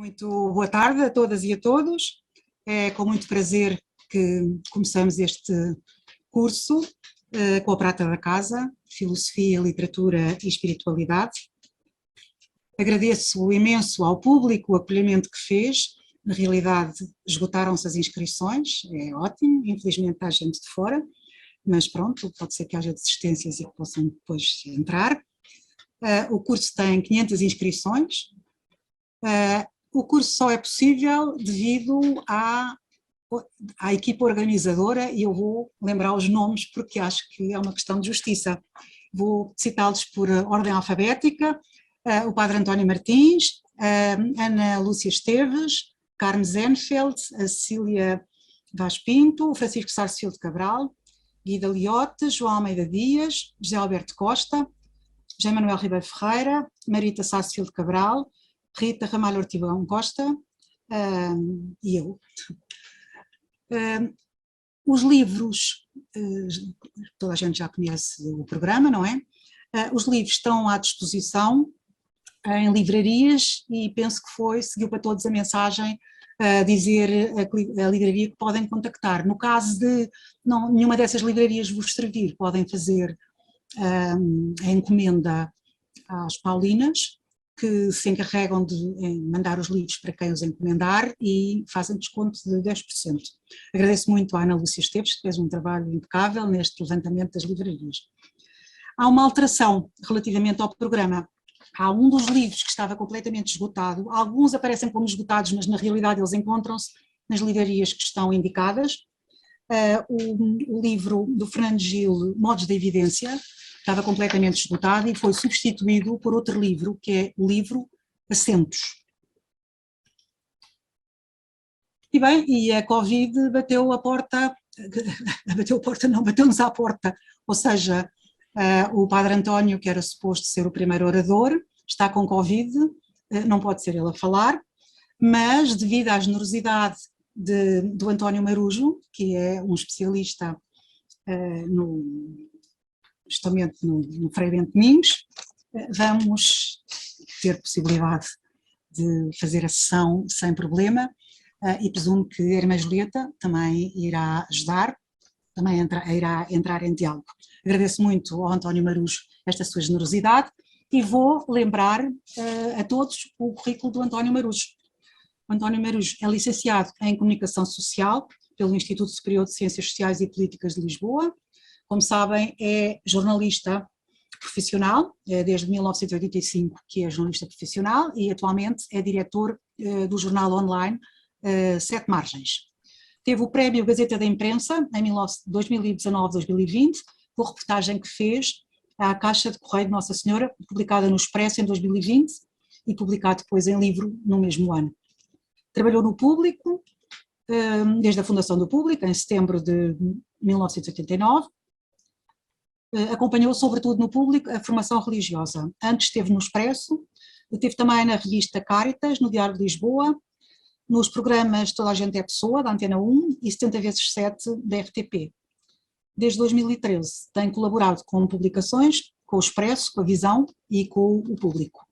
Muito boa tarde a todas e a todos. É com muito prazer que começamos este curso com a prata da casa, Filosofia, Literatura e Espiritualidade. Agradeço imenso ao público o acolhimento que fez. Na realidade, esgotaram-se as inscrições, é ótimo, infelizmente há gente de fora, mas pronto, pode ser que haja desistências e que possam depois entrar. O curso tem 500 inscrições. O curso só é possível devido à equipa organizadora, e eu vou lembrar os nomes porque acho que é uma questão de justiça. Vou citá-los por ordem alfabética: o Padre António Martins, Ana Lúcia Esteves, Carme Zenfeld, a Cecília Vaz Pinto, o Francisco Sarsfield Cabral, Guida Liotte, João Almeida Dias, José Alberto Costa, José Manuel Ribeiro Ferreira, Marita Sarsfield Cabral, Rita Ramalho Ortigão Costa e eu. Os livros, toda a gente já conhece o programa, não é? Os livros estão à disposição em livrarias e penso que seguiu para todos a mensagem a dizer a livraria que podem contactar. No caso de nenhuma dessas livrarias vos servir, podem fazer a encomenda às Paulinas, que se encarregam de mandar os livros para quem os encomendar e fazem desconto de 10%. Agradeço muito à Ana Lúcia Esteves, que fez um trabalho impecável neste levantamento das livrarias. Há uma alteração relativamente ao programa. Há um dos livros que estava completamente esgotado, alguns aparecem como esgotados, mas na realidade eles encontram-se nas livrarias que estão indicadas. O livro do Fernando Gil, Modos da Evidência, estava completamente esgotado e foi substituído por outro livro, que é o livro Assentos. E bem, e a Covid bateu a porta, bateu-nos à porta, ou seja, o Padre António, que era suposto ser o primeiro orador, está com Covid, não pode ser ele a falar, mas devido à generosidade do António Marujo, que é um especialista justamente no Frei Bento Domingos, vamos ter possibilidade de fazer a sessão sem problema e presumo que a Irmã Julieta também irá ajudar, também irá entrar em diálogo. Agradeço muito ao António Marujo esta sua generosidade e vou lembrar a todos o currículo do António Marujo. O António Marujo é licenciado em Comunicação Social pelo Instituto Superior de Ciências Sociais e Políticas de Lisboa. Como sabem, é jornalista profissional, desde 1985 que é jornalista profissional e atualmente é diretor do jornal online Sete Margens. Teve o prémio Gazeta da Imprensa em 2019-2020, por reportagem que fez à Caixa de Correio de Nossa Senhora, publicada no Expresso em 2020 e publicado depois em livro no mesmo ano. Trabalhou no Público, desde a fundação do Público, em setembro de 1989, acompanhou sobretudo no Público a formação religiosa. Antes esteve no Expresso, esteve também na revista Cáritas, no Diário de Lisboa, nos programas Toda a Gente é Pessoa, da Antena 1 e 70x7 da RTP. Desde 2013 tem colaborado com publicações, com o Expresso, com a Visão e com o Público.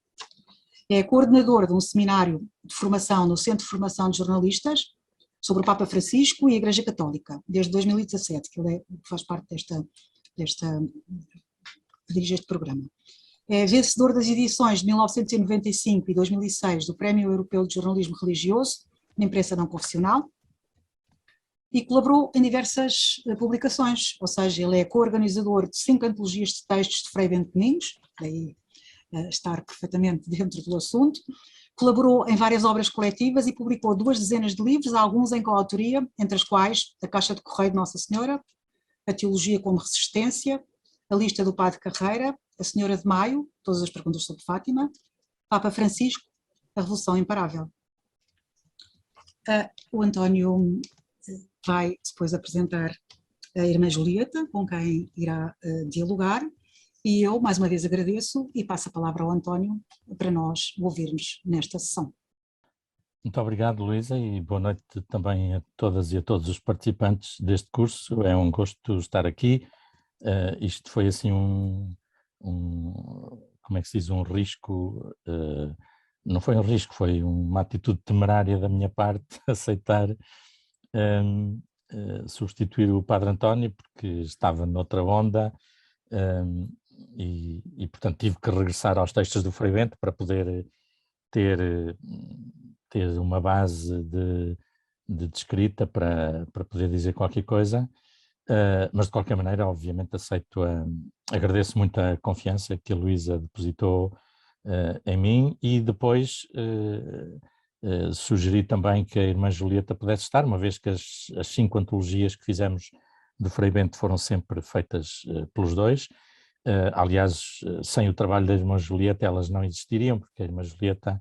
É coordenador de um seminário de formação no Centro de Formação de Jornalistas sobre o Papa Francisco e a Igreja Católica, desde 2017, que ele faz parte dirige este programa. É vencedor das edições de 1995 e 2006 do Prémio Europeu de Jornalismo Religioso, na imprensa não confessional, e colaborou em diversas publicações, ou seja, ele é co-organizador de 5 antologias de textos de Frei Bento Domingos, daí estar perfeitamente dentro do assunto, colaborou em várias obras coletivas e publicou 2 dezenas de livros, alguns em coautoria, entre as quais a Caixa de Correio de Nossa Senhora, a Teologia como Resistência, a Lista do Padre Carreira, a Senhora de Maio, todas as perguntas sobre Fátima, Papa Francisco, a Revolução Imparável. O António vai depois apresentar a Irmã Julieta, com quem irá dialogar, e eu mais uma vez agradeço e passo a palavra ao António para nós o ouvirmos nesta sessão. Muito obrigado, Luísa, e boa noite também a todas e a todos os participantes deste curso. É um gosto estar aqui. Isto foi assim como é que se diz, um risco não foi um risco, foi uma atitude temerária da minha parte aceitar substituir o Padre António, porque estava noutra onda, portanto tive que regressar aos textos do Frei Bento para poder ter uma base de escrita para poder dizer qualquer coisa, mas de qualquer maneira, obviamente, agradeço muito a confiança que a Luísa depositou em mim, e depois sugeri também que a irmã Julieta pudesse estar, uma vez que as 5 antologias que fizemos do Frei Bento foram sempre feitas pelos dois. Aliás, sem o trabalho da irmã Julieta elas não existiriam, porque a irmã Julieta,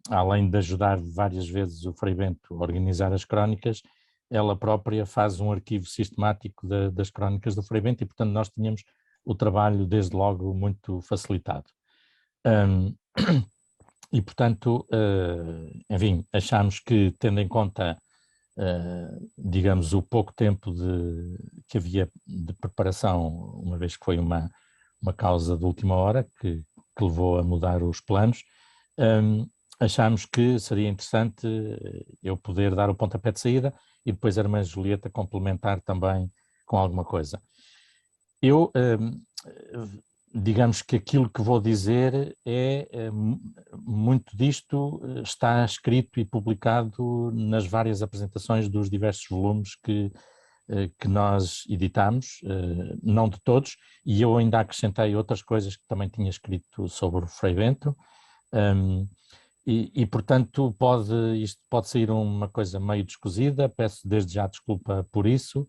além de ajudar várias vezes o Frei Bento a organizar as crónicas, ela própria faz um arquivo sistemático das crónicas do Frei Bento, e portanto nós tínhamos o trabalho desde logo muito facilitado. E portanto, enfim, achámos que, tendo em conta, digamos, o pouco tempo que havia de preparação, uma vez que foi uma causa de última hora que levou a mudar os planos, achámos que seria interessante eu poder dar o pontapé de saída e depois a irmã Julieta complementar também com alguma coisa. Eu, digamos que aquilo que vou dizer muito disto está escrito e publicado nas várias apresentações dos diversos volumes que nós editamos, não de todos, e eu ainda acrescentei outras coisas que também tinha escrito sobre o Frei Bento, portanto isto pode sair uma coisa meio descosida, peço desde já desculpa por isso,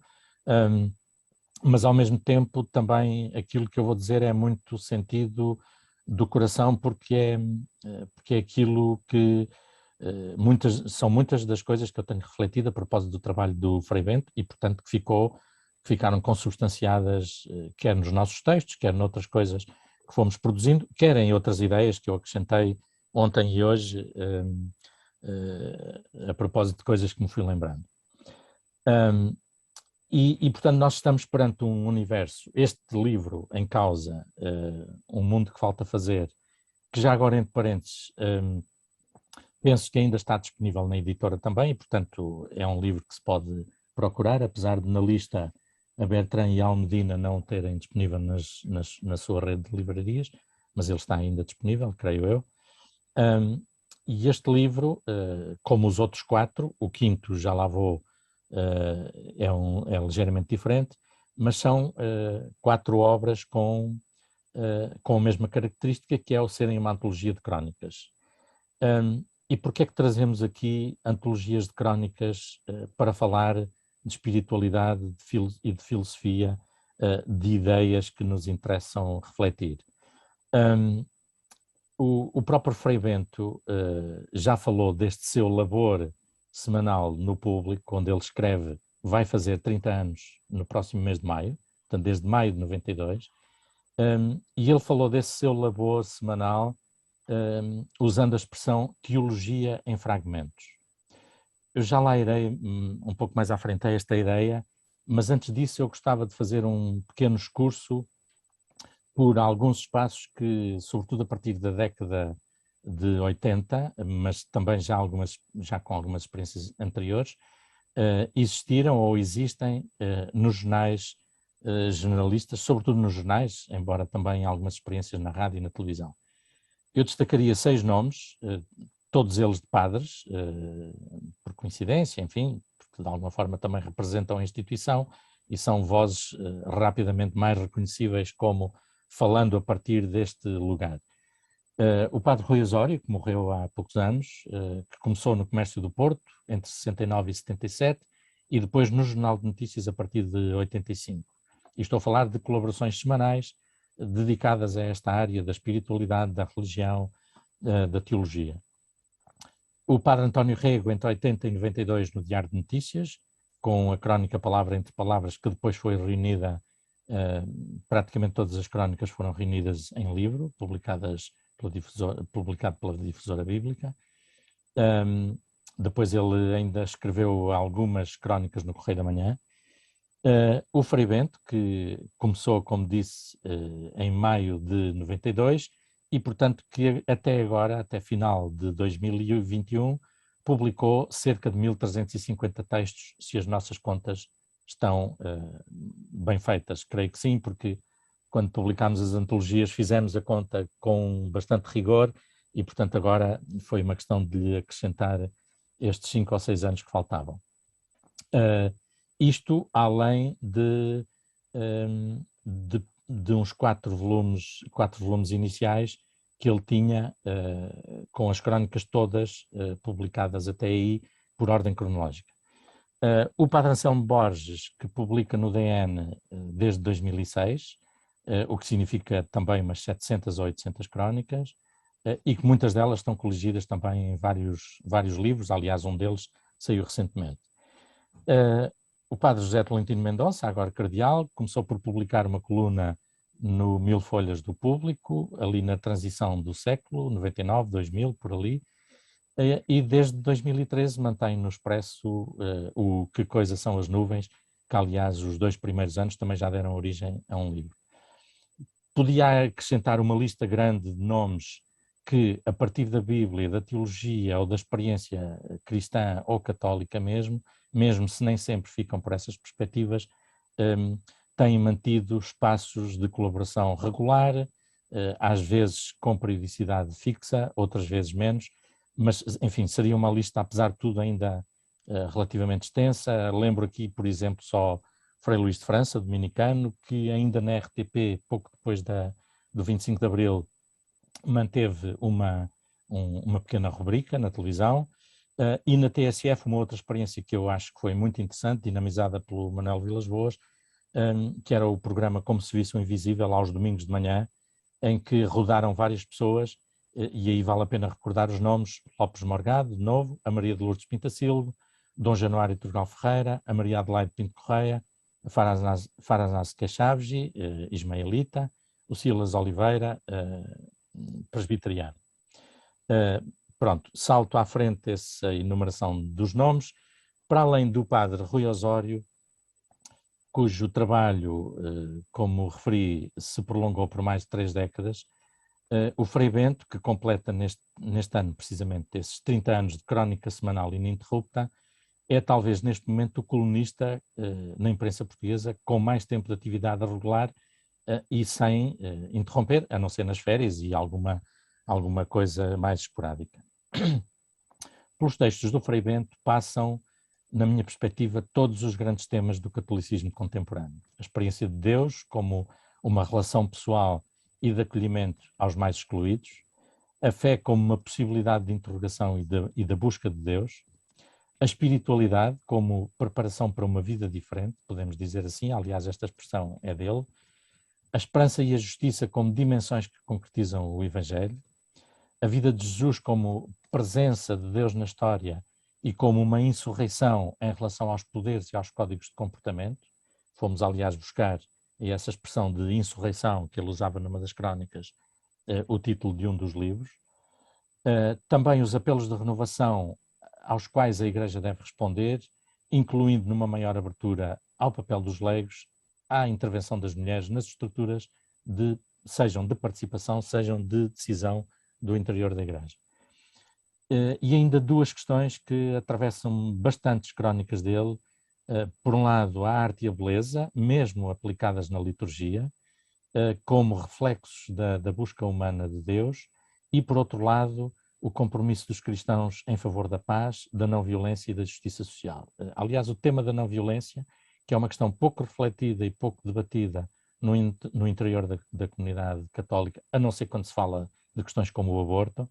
mas ao mesmo tempo também aquilo que eu vou dizer é muito sentido do coração, porque é aquilo que são muitas das coisas que eu tenho refletido a propósito do trabalho do Frei Bento, e portanto que ficaram consubstanciadas quer nos nossos textos, quer noutras coisas que fomos produzindo, quer em outras ideias que eu acrescentei ontem e hoje a propósito de coisas que me fui lembrando. Portanto, nós estamos perante um universo, este livro em causa, Um Mundo que Falta Fazer, que já agora, entre parênteses, penso que ainda está disponível na editora também, e portanto é um livro que se pode procurar, apesar de na lista a Bertrand e a Almedina não terem disponível na sua rede de livrarias, mas ele está ainda disponível, creio eu. E este livro, como os outros 4, o quinto já lá vou, é ligeiramente diferente, mas são 4 obras com a mesma característica, que é o serem uma antologia de crónicas. E porquê é que trazemos aqui antologias de crónicas para falar de espiritualidade e de filosofia, de ideias que nos interessam refletir? O próprio Frei Bento já falou deste seu labor semanal no Público, onde ele escreve, vai fazer 30 anos no próximo mês de maio, portanto desde maio de 92, e ele falou desse seu labor semanal usando a expressão teologia em fragmentos. Eu já lá irei um pouco mais à frente a esta ideia, mas antes disso eu gostava de fazer um pequeno excurso por alguns espaços que, sobretudo a partir da década de 80, mas também já com algumas experiências anteriores, existiram ou existem nos jornais generalistas, sobretudo nos jornais, embora também algumas experiências na rádio e na televisão. Eu destacaria 6 nomes, todos eles de padres, por coincidência, enfim, porque de alguma forma também representam a instituição e são vozes rapidamente mais reconhecíveis como falando a partir deste lugar. O padre Rui Osório, que morreu há poucos anos, que começou no Comércio do Porto entre 69 e 77 e depois no Jornal de Notícias a partir de 85. E estou a falar de colaborações semanais dedicadas a esta área da espiritualidade, da religião, da teologia. O padre António Rego, entre 80 e 92, no Diário de Notícias, com a crónica Palavra entre Palavras, que depois foi reunida, praticamente todas as crónicas foram reunidas em livro, publicado pela Difusora Bíblica. Depois ele ainda escreveu algumas crónicas no Correio da Manhã. O Frei Bento, que começou, como disse, em maio de 92 e, portanto, que até agora, até final de 2021, publicou cerca de 1350 textos, se as nossas contas estão bem feitas. Creio que sim, porque quando publicámos as antologias fizemos a conta com bastante rigor e, portanto, agora foi uma questão de lhe acrescentar estes 5 ou 6 anos que faltavam. Isto além de uns 4 volumes iniciais que ele tinha, com as crónicas todas publicadas até aí, por ordem cronológica. O Padre Anselmo Borges, que publica no DN desde 2006, o que significa também umas 700 ou 800 crónicas, e que muitas delas estão coligidas também em vários livros, aliás, um deles saiu recentemente. O Padre José Tolentino Mendonça, agora cardeal, começou por publicar uma coluna no Mil Folhas do Público, ali na transição do século, 99, 2000, por ali, e desde 2013 mantém no Expresso o Que Coisa São as Nuvens, que aliás os 2 primeiros anos também já deram origem a um livro. Podia acrescentar uma lista grande de nomes que, a partir da Bíblia, da teologia ou da experiência cristã ou católica mesmo se nem sempre ficam por essas perspectivas, têm mantido espaços de colaboração regular, às vezes com periodicidade fixa, outras vezes menos, mas, enfim, seria uma lista, apesar de tudo, ainda relativamente extensa. Lembro aqui, por exemplo, só Frei Luís de França, dominicano, que ainda na RTP, pouco depois do 25 de Abril, manteve uma pequena rubrica na televisão, e na TSF uma outra experiência que eu acho que foi muito interessante, dinamizada pelo Manuel Vilas Boas, que era o programa Como se Visse o Invisível, aos domingos de manhã, em que rodaram várias pessoas, e aí vale a pena recordar os nomes: Lopes Morgado, de novo, a Maria de Lourdes Pintasilgo, Dom Januário Turgal Ferreira, a Maria Adelaide Pinto Correia, a Farazás Queixaves, ismaelita, o Silas Oliveira, presbiteriano. Pronto, salto à frente essa enumeração dos nomes, para além do padre Rui Osório, cujo trabalho, como referi, se prolongou por mais de 3 décadas, o Frei Bento, que completa neste ano precisamente esses 30 anos de crónica semanal ininterrupta, é talvez neste momento o colunista na imprensa portuguesa com mais tempo de atividade regular e sem interromper, a não ser nas férias e alguma coisa mais esporádica. Pelos textos do Frei Bento passam, na minha perspectiva, todos os grandes temas do catolicismo contemporâneo. A experiência de Deus como uma relação pessoal e de acolhimento aos mais excluídos, a fé como uma possibilidade de interrogação e da busca de Deus, a espiritualidade como preparação para uma vida diferente, podemos dizer assim, aliás esta expressão é dele, a esperança e a justiça como dimensões que concretizam o Evangelho, a vida de Jesus como presença de Deus na história e como uma insurreição em relação aos poderes e aos códigos de comportamento. Fomos, aliás, buscar, e essa expressão de insurreição que ele usava numa das crónicas, o título de um dos livros. Também os apelos de renovação aos quais a Igreja deve responder, incluindo numa maior abertura ao papel dos leigos, à intervenção das mulheres nas estruturas, sejam de participação, sejam de decisão do interior da Igreja. E ainda 2 questões que atravessam bastantes crónicas dele. Por um lado, a arte e a beleza, mesmo aplicadas na liturgia, como reflexos da busca humana de Deus, e por outro lado, o compromisso dos cristãos em favor da paz, da não violência e da justiça social. Aliás, o tema da não violência, que é uma questão pouco refletida e pouco debatida no interior da comunidade católica, a não ser quando se fala de questões como o aborto,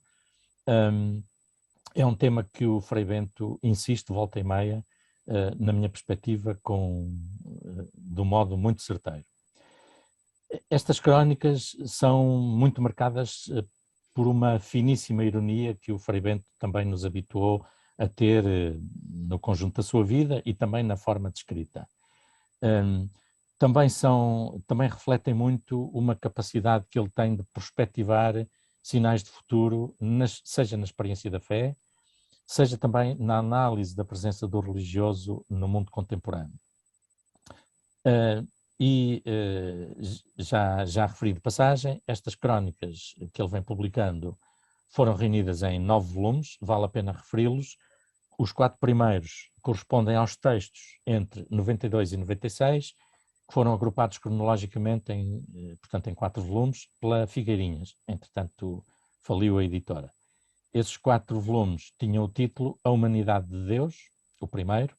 é um tema que o Frei Bento insiste volta e meia, na minha perspectiva, de um modo muito certeiro. Estas crónicas são muito marcadas por uma finíssima ironia que o Frei Bento também nos habituou a ter no conjunto da sua vida e também na forma de escrita. Também refletem muito uma capacidade que ele tem de prospectivar sinais de futuro, seja na experiência da fé, seja também na análise da presença do religioso no mundo contemporâneo. E já referi de passagem, estas crónicas que ele vem publicando foram reunidas em 9 volumes, vale a pena referi-los. Os 4 primeiros correspondem aos textos entre 92 e 96, que foram agrupados cronologicamente portanto, em 4 volumes, pela Figueirinhas. Entretanto, faliu a editora. Esses 4 volumes tinham o título A Humanidade de Deus, o primeiro,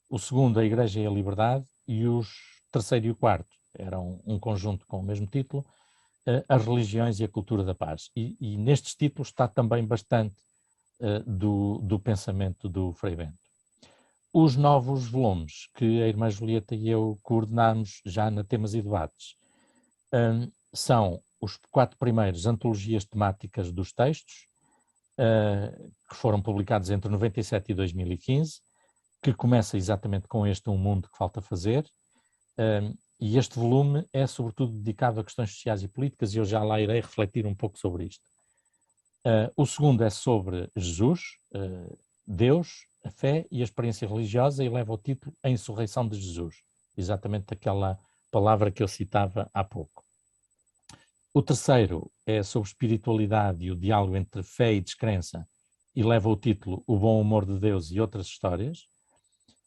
o segundo, A Igreja e a Liberdade, e os terceiro e o quarto eram um conjunto com o mesmo título, As Religiões e a Cultura da Paz. E nestes títulos está também bastante do pensamento do Frei Bento. Os novos volumes que a irmã Julieta e eu coordenámos já na Temas e Debates são os 4 primeiros antologias temáticas dos textos, que foram publicados entre 97 e 2015, que começa exatamente com este Um Mundo que Falta Fazer, e este volume é sobretudo dedicado a questões sociais e políticas, e eu já lá irei refletir um pouco sobre isto. O segundo é sobre Jesus, Deus, a fé e a experiência religiosa, e leva o título A Insurreição de Jesus, exatamente aquela palavra que eu citava há pouco. O terceiro é sobre espiritualidade e o diálogo entre fé e descrença, e leva o título O Bom Humor de Deus e Outras Histórias.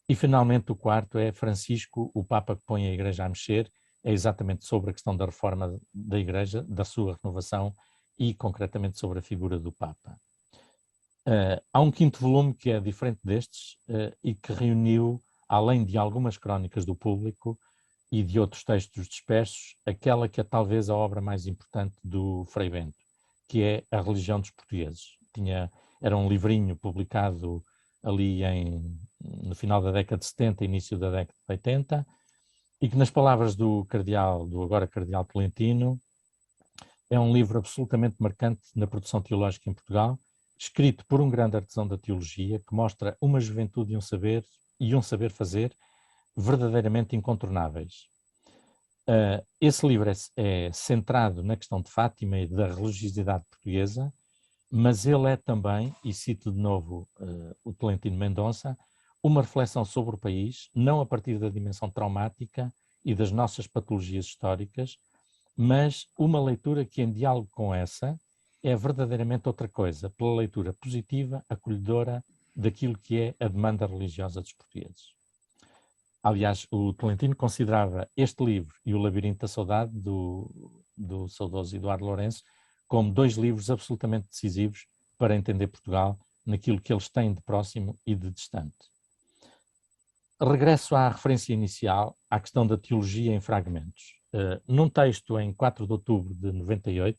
E finalmente o quarto é Francisco, o Papa que põe a Igreja a mexer, é exatamente sobre a questão da reforma da Igreja, da sua renovação e concretamente sobre a figura do Papa. Há um quinto volume que é diferente destes e que reuniu, além de algumas crónicas do público e de outros textos dispersos, aquela que é talvez a obra mais importante do Frei Bento, que é A Religião dos Portugueses. Era um livrinho publicado ali no final da década de 70, início da década de 80, e que nas palavras do agora Cardeal Tolentino, é um livro absolutamente marcante na produção teológica em Portugal, escrito por um grande artesão da teologia, que mostra uma juventude e um saber fazer verdadeiramente incontornáveis. Esse livro é centrado na questão de Fátima e da religiosidade portuguesa, mas ele é também, e cito de novo o Tolentino Mendonça, uma reflexão sobre o país, não a partir da dimensão traumática e das nossas patologias históricas, mas uma leitura que, em diálogo com essa, é verdadeiramente outra coisa, pela leitura positiva, acolhedora daquilo que é a demanda religiosa dos portugueses. Aliás, o Tolentino considerava este livro e O Labirinto da Saudade, do saudoso Eduardo Lourenço, como 2 livros absolutamente decisivos para entender Portugal naquilo que eles têm de próximo e de distante. Regresso à referência inicial, à questão da teologia em fragmentos. Num texto em 4 de outubro de 98,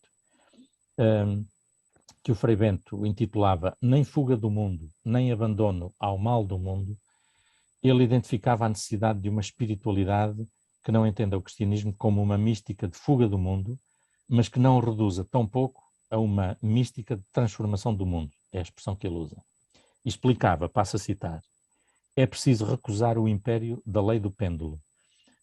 que o Frei Bento intitulava Nem Fuga do Mundo, nem Abandono ao Mal do Mundo, ele identificava a necessidade de uma espiritualidade que não entenda o cristianismo como uma mística de fuga do mundo, mas que não o reduza tão pouco a uma mística de transformação do mundo, é a expressão que ele usa. E explicava, passo a citar, é preciso recusar o império da lei do pêndulo.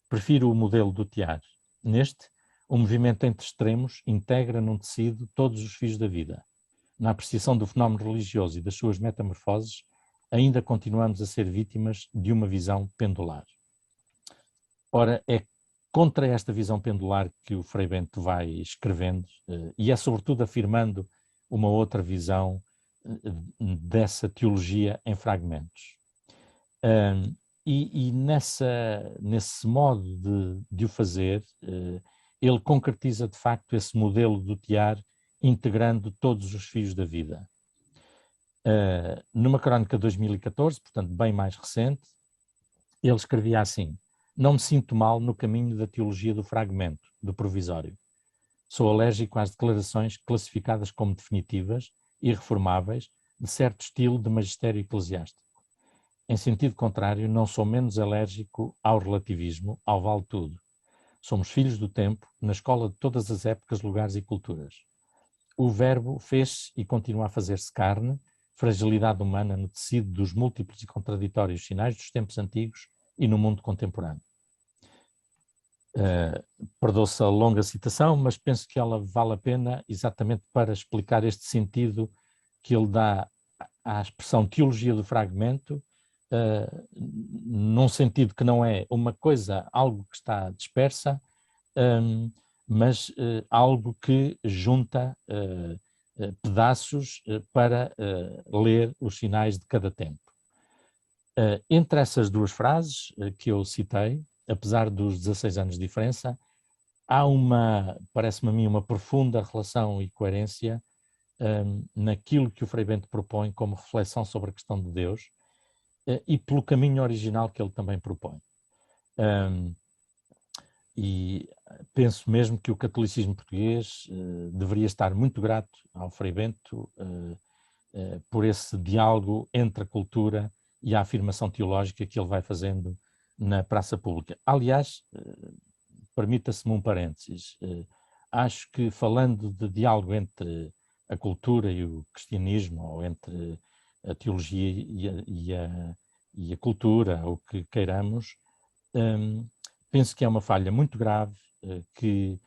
Prefiro o modelo do tear. Neste, o movimento entre extremos integra num tecido todos os fios da vida. Na apreciação do fenómeno religioso e das suas metamorfoses, ainda continuamos a ser vítimas de uma visão pendular. Ora, é contra esta visão pendular que o Frei Bento vai escrevendo, e é sobretudo afirmando uma outra visão dessa teologia em fragmentos. E nesse modo de o fazer, ele concretiza de facto esse modelo do tear, integrando todos os fios da vida. Numa crónica de 2014, portanto bem mais recente, ele escrevia assim: não me sinto mal no caminho da teologia do fragmento, do provisório. Sou alérgico às declarações classificadas como definitivas, irreformáveis, de certo estilo de magistério eclesiástico. Em sentido contrário, não sou menos alérgico ao relativismo, ao vale tudo. Somos filhos do tempo, na escola de todas as épocas, lugares e culturas. O verbo fez-se e continua a fazer-se carne, fragilidade humana no tecido dos múltiplos e contraditórios sinais dos tempos antigos e no mundo contemporâneo. Perdoa-se a longa citação, mas penso que ela vale a pena exatamente para explicar este sentido que ele dá à expressão teologia do fragmento, num sentido que não é uma coisa, algo que está dispersa, mas algo que junta pedaços para ler os sinais de cada tempo. Entre essas duas frases que eu citei, apesar dos 16 anos de diferença, há parece-me a mim, uma profunda relação e coerência naquilo que o Frei Bento propõe como reflexão sobre a questão de Deus e pelo caminho original que ele também propõe. E penso mesmo que o catolicismo português deveria estar muito grato ao Frei Bento por esse diálogo entre a cultura e a afirmação teológica que ele vai fazendo na praça pública. Aliás, permita-se-me um parênteses, acho que falando de diálogo entre a cultura e o cristianismo, ou entre a teologia e a cultura, o que queiramos, penso que é uma falha muito grave que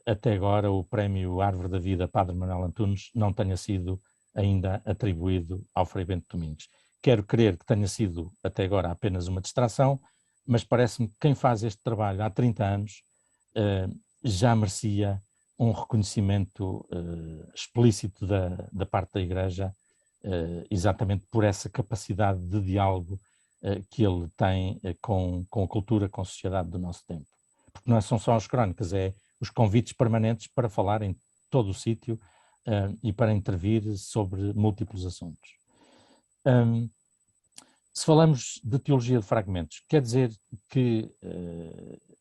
até agora o prémio Árvore da Vida Padre Manuel Antunes não tenha sido ainda atribuído ao Frei Bento Domingues. Quero crer que tenha sido até agora apenas uma distração, mas parece-me que quem faz este trabalho há 30 anos já merecia um reconhecimento explícito da parte da Igreja, exatamente por essa capacidade de diálogo que ele tem com a cultura, com a sociedade do nosso tempo. Porque não são só as crónicas, é os convites permanentes para falar em todo o sítio e para intervir sobre múltiplos assuntos. Se falamos de teologia de fragmentos, quer dizer que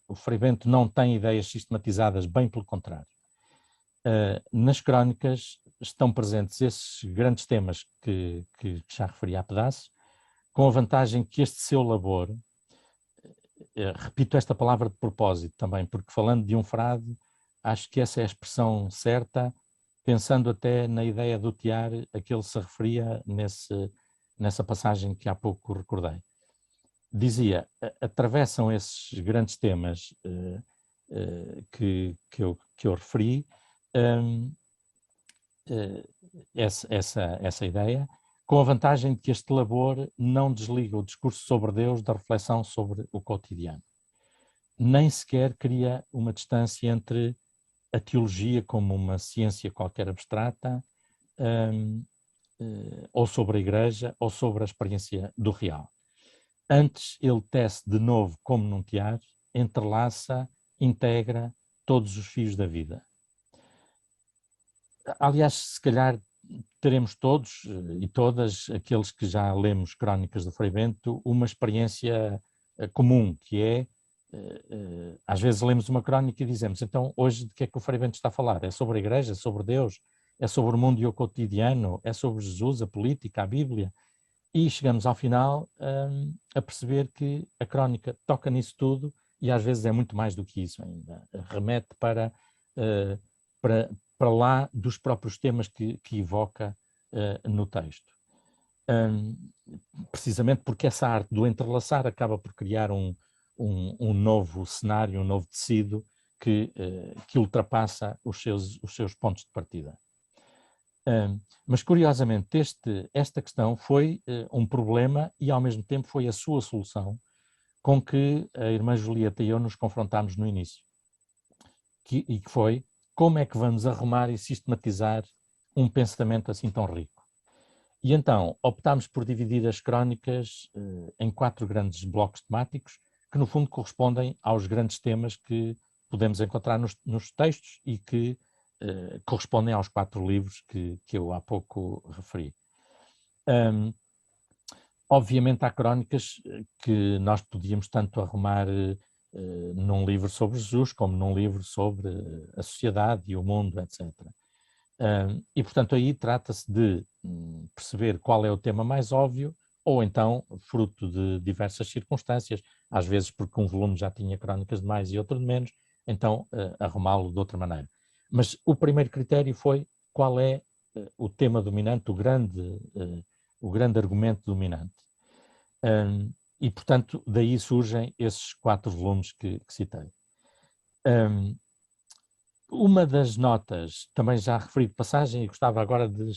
o Frei Bento não tem ideias sistematizadas, bem pelo contrário. Nas crónicas estão presentes esses grandes temas que já referi há pedaços, com a vantagem que este seu labor, repito esta palavra de propósito também, porque falando de um frade, acho que essa é a expressão certa, pensando até na ideia do tear a que ele se referia nessa passagem que há pouco recordei. Dizia, atravessam esses grandes temas que eu referi, essa ideia, com a vantagem de que este labor não desliga o discurso sobre Deus da reflexão sobre o cotidiano. Nem sequer cria uma distância entre a teologia como uma ciência qualquer abstrata, ou sobre a Igreja, ou sobre a experiência do real. Antes, ele tece de novo, como num tear, entrelaça, integra todos os fios da vida. Aliás, se calhar teremos todos e todas, aqueles que já lemos Crónicas do Frei Bento, uma experiência comum, que é, às vezes lemos uma crónica e dizemos, então hoje de que é que o Frei Bento está a falar? É sobre a Igreja, é sobre Deus, é sobre o mundo e o cotidiano, é sobre Jesus, a política, a Bíblia? E chegamos ao final a perceber que a crónica toca nisso tudo e às vezes é muito mais do que isso ainda. Remete para lá dos próprios temas que evoca no texto. Precisamente porque essa arte do entrelaçar acaba por criar um novo cenário, um novo tecido que ultrapassa os seus pontos de partida. Mas, curiosamente, esta questão foi um problema e, ao mesmo tempo, foi a sua solução com que a irmã Julieta e eu nos confrontámos no início. E que foi, como é que vamos arrumar e sistematizar um pensamento assim tão rico? E então, optámos por dividir as crónicas em 4 grandes blocos temáticos, que, no fundo, correspondem aos grandes temas que podemos encontrar nos textos e que correspondem aos 4 livros que eu há pouco referi. Obviamente há crónicas que nós podíamos tanto arrumar num livro sobre Jesus, como num livro sobre a sociedade e o mundo, etc. E, portanto, aí trata-se de perceber qual é o tema mais óbvio, ou então, fruto de diversas circunstâncias, às vezes porque um volume já tinha crónicas de mais e outro de menos, então arrumá-lo de outra maneira. Mas o primeiro critério foi qual é o tema dominante, o grande argumento dominante. E, portanto, daí surgem esses 4 volumes que citei. Uma das notas, também já referi de passagem, e gostava agora de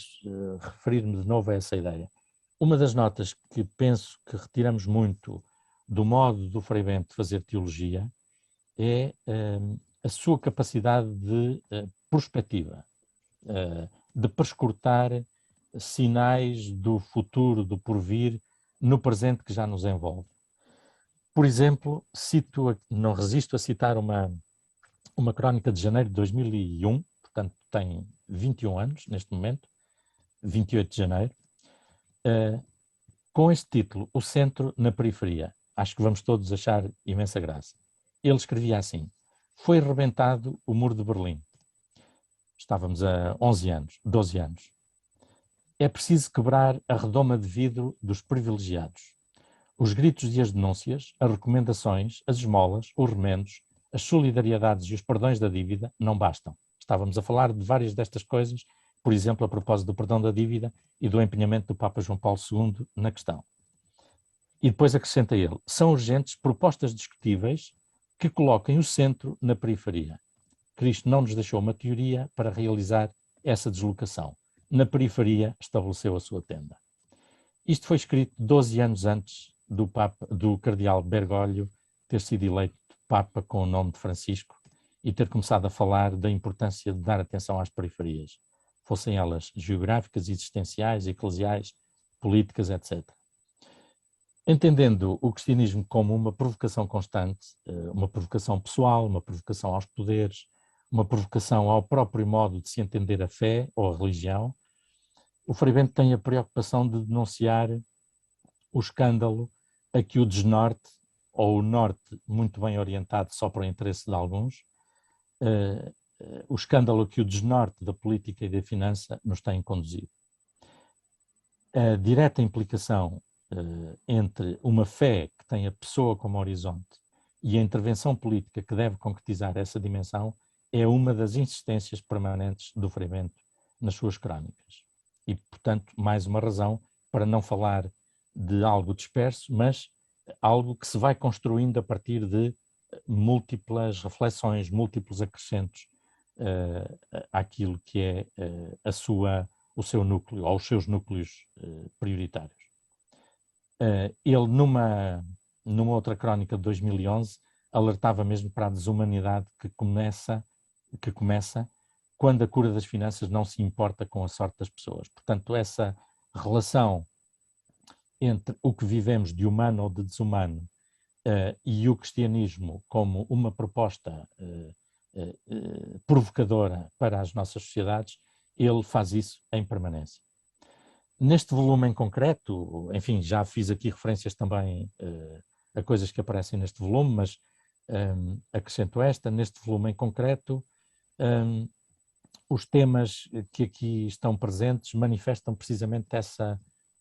referir-me de novo a essa ideia. Uma das notas que penso que retiramos muito do modo do Frei Bento fazer teologia é a sua capacidade de prospectiva, de prescrutar sinais do futuro, do porvir, no presente que já nos envolve. Por exemplo, não resisto a citar uma crónica de janeiro de 2001, portanto tem 21 anos neste momento, 28 de janeiro, com este título, O Centro na Periferia. Acho que vamos todos achar imensa graça. Ele escrevia assim: foi rebentado o Muro de Berlim. Estávamos a 11 anos, 12 anos. É preciso quebrar a redoma de vidro dos privilegiados. Os gritos e as denúncias, as recomendações, as esmolas, os remendos, as solidariedades e os perdões da dívida não bastam. Estávamos a falar de várias destas coisas, por exemplo, a propósito do perdão da dívida e do empenhamento do Papa João Paulo II na questão. E depois acrescenta ele: são urgentes propostas discutíveis que coloquem o centro na periferia. Cristo não nos deixou uma teoria para realizar essa deslocação. Na periferia estabeleceu a sua tenda. Isto foi escrito 12 anos antes do cardeal Bergoglio ter sido eleito Papa com o nome de Francisco e ter começado a falar da importância de dar atenção às periferias, fossem elas geográficas, existenciais, eclesiais, políticas, etc. Entendendo o cristianismo como uma provocação constante, uma provocação pessoal, uma provocação aos poderes, uma provocação ao próprio modo de se entender a fé ou a religião, o Frei Bento tem a preocupação de denunciar o escândalo a que o desnorte, ou o norte muito bem orientado só para o interesse de alguns, o escândalo a que o desnorte da política e da finança nos tem conduzido. A direta implicação entre uma fé que tem a pessoa como horizonte e a intervenção política que deve concretizar essa dimensão é uma das insistências permanentes do Frei Bento nas suas crónicas. E, portanto, mais uma razão para não falar de algo disperso, mas algo que se vai construindo a partir de múltiplas reflexões, múltiplos acrescentos àquilo que é o seu núcleo, ou os seus núcleos prioritários. Ele, numa outra crónica de 2011, alertava mesmo para a desumanidade que começa quando a cura das finanças não se importa com a sorte das pessoas. Portanto, essa relação entre o que vivemos de humano ou de desumano e o cristianismo como uma proposta provocadora para as nossas sociedades, ele faz isso em permanência. Neste volume em concreto, enfim, já fiz aqui referências também a coisas que aparecem neste volume, mas acrescento neste volume em concreto, os temas que aqui estão presentes manifestam precisamente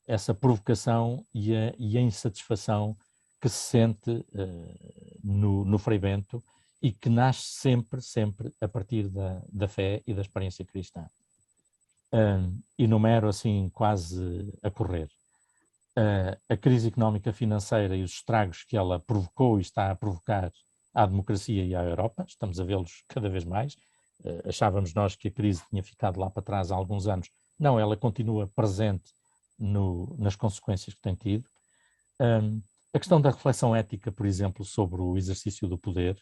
essa provocação e a insatisfação que se sente no Frei Bento e que nasce sempre a partir da fé e da experiência cristã. Enumero assim quase a correr. A crise económica financeira e os estragos que ela provocou e está a provocar à democracia e à Europa, estamos a vê-los cada vez mais. Achávamos nós que a crise tinha ficado lá para trás há alguns anos. Não, ela continua presente nas consequências que tem tido. A questão da reflexão ética, por exemplo, sobre o exercício do poder.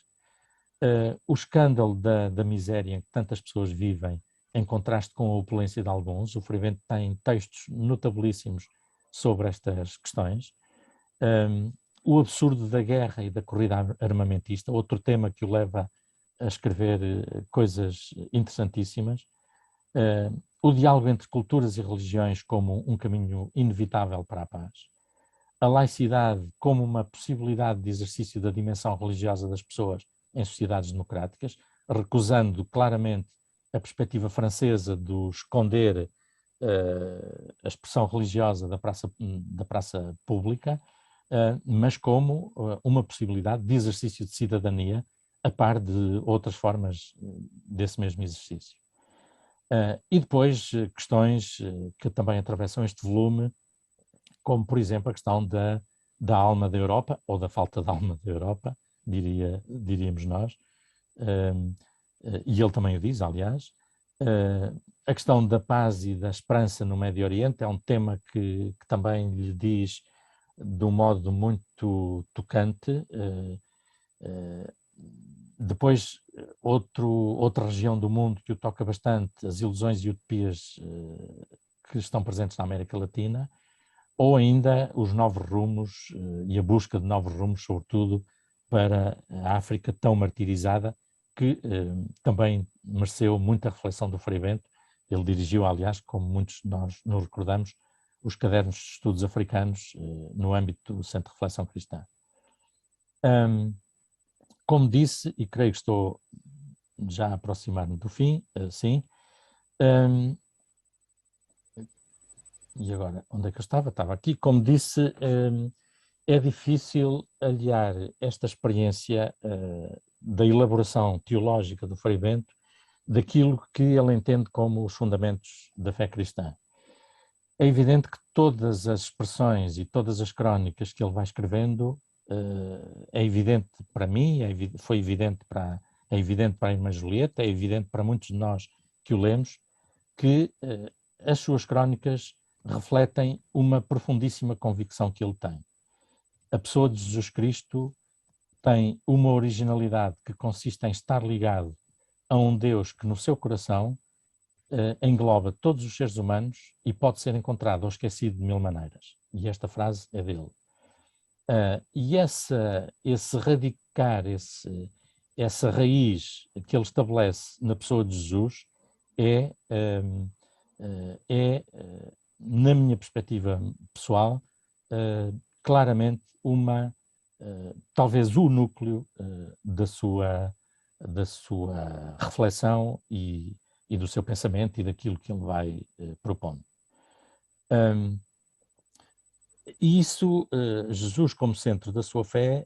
O escândalo da miséria em que tantas pessoas vivem, em contraste com a opulência de alguns. O Frei Bento tem textos notabilíssimos sobre estas questões. O absurdo da guerra e da corrida armamentista, outro tema que o leva a escrever coisas interessantíssimas. O diálogo entre culturas e religiões como um caminho inevitável para a paz. A laicidade como uma possibilidade de exercício da dimensão religiosa das pessoas em sociedades democráticas, recusando claramente a perspectiva francesa do esconder a expressão religiosa da praça pública, mas como uma possibilidade de exercício de cidadania a par de outras formas desse mesmo exercício. E depois questões que também atravessam este volume, como por exemplo a questão da alma da Europa, ou da falta de alma da Europa, diríamos nós, e ele também o diz, aliás, A questão da paz e da esperança no Médio Oriente é um tema que também lhe diz de um modo muito tocante. Depois, outra região do mundo que o toca bastante, as ilusões e utopias que estão presentes na América Latina, ou ainda os novos rumos e a busca de novos rumos, sobretudo para a África tão martirizada, que também mereceu muita reflexão do Frei Bento. Ele dirigiu, aliás, como muitos de nós nos recordamos, os cadernos de estudos africanos no âmbito do Centro de Reflexão Cristã. Como disse, e creio que estou já a aproximar-me do fim, sim. E agora, onde é que eu estava? Estava aqui. Como disse, é difícil aliar esta experiência da elaboração teológica do Frei Bento daquilo que ele entende como os fundamentos da fé cristã. É evidente que todas as expressões e todas as crónicas que ele vai escrevendo, é evidente para mim, foi evidente é evidente para a irmã Julieta, é evidente para muitos de nós que o lemos, que as suas crónicas refletem uma profundíssima convicção que ele tem. A pessoa de Jesus Cristo tem uma originalidade que consiste em estar ligado a um Deus que no seu coração engloba todos os seres humanos e pode ser encontrado ou esquecido de mil maneiras. E esta frase é dele. E esse radicar, essa raiz que ele estabelece na pessoa de Jesus é na minha perspectiva pessoal, claramente talvez o núcleo da sua reflexão e do seu pensamento e daquilo que ele vai propondo. E isso, Jesus como centro da sua fé,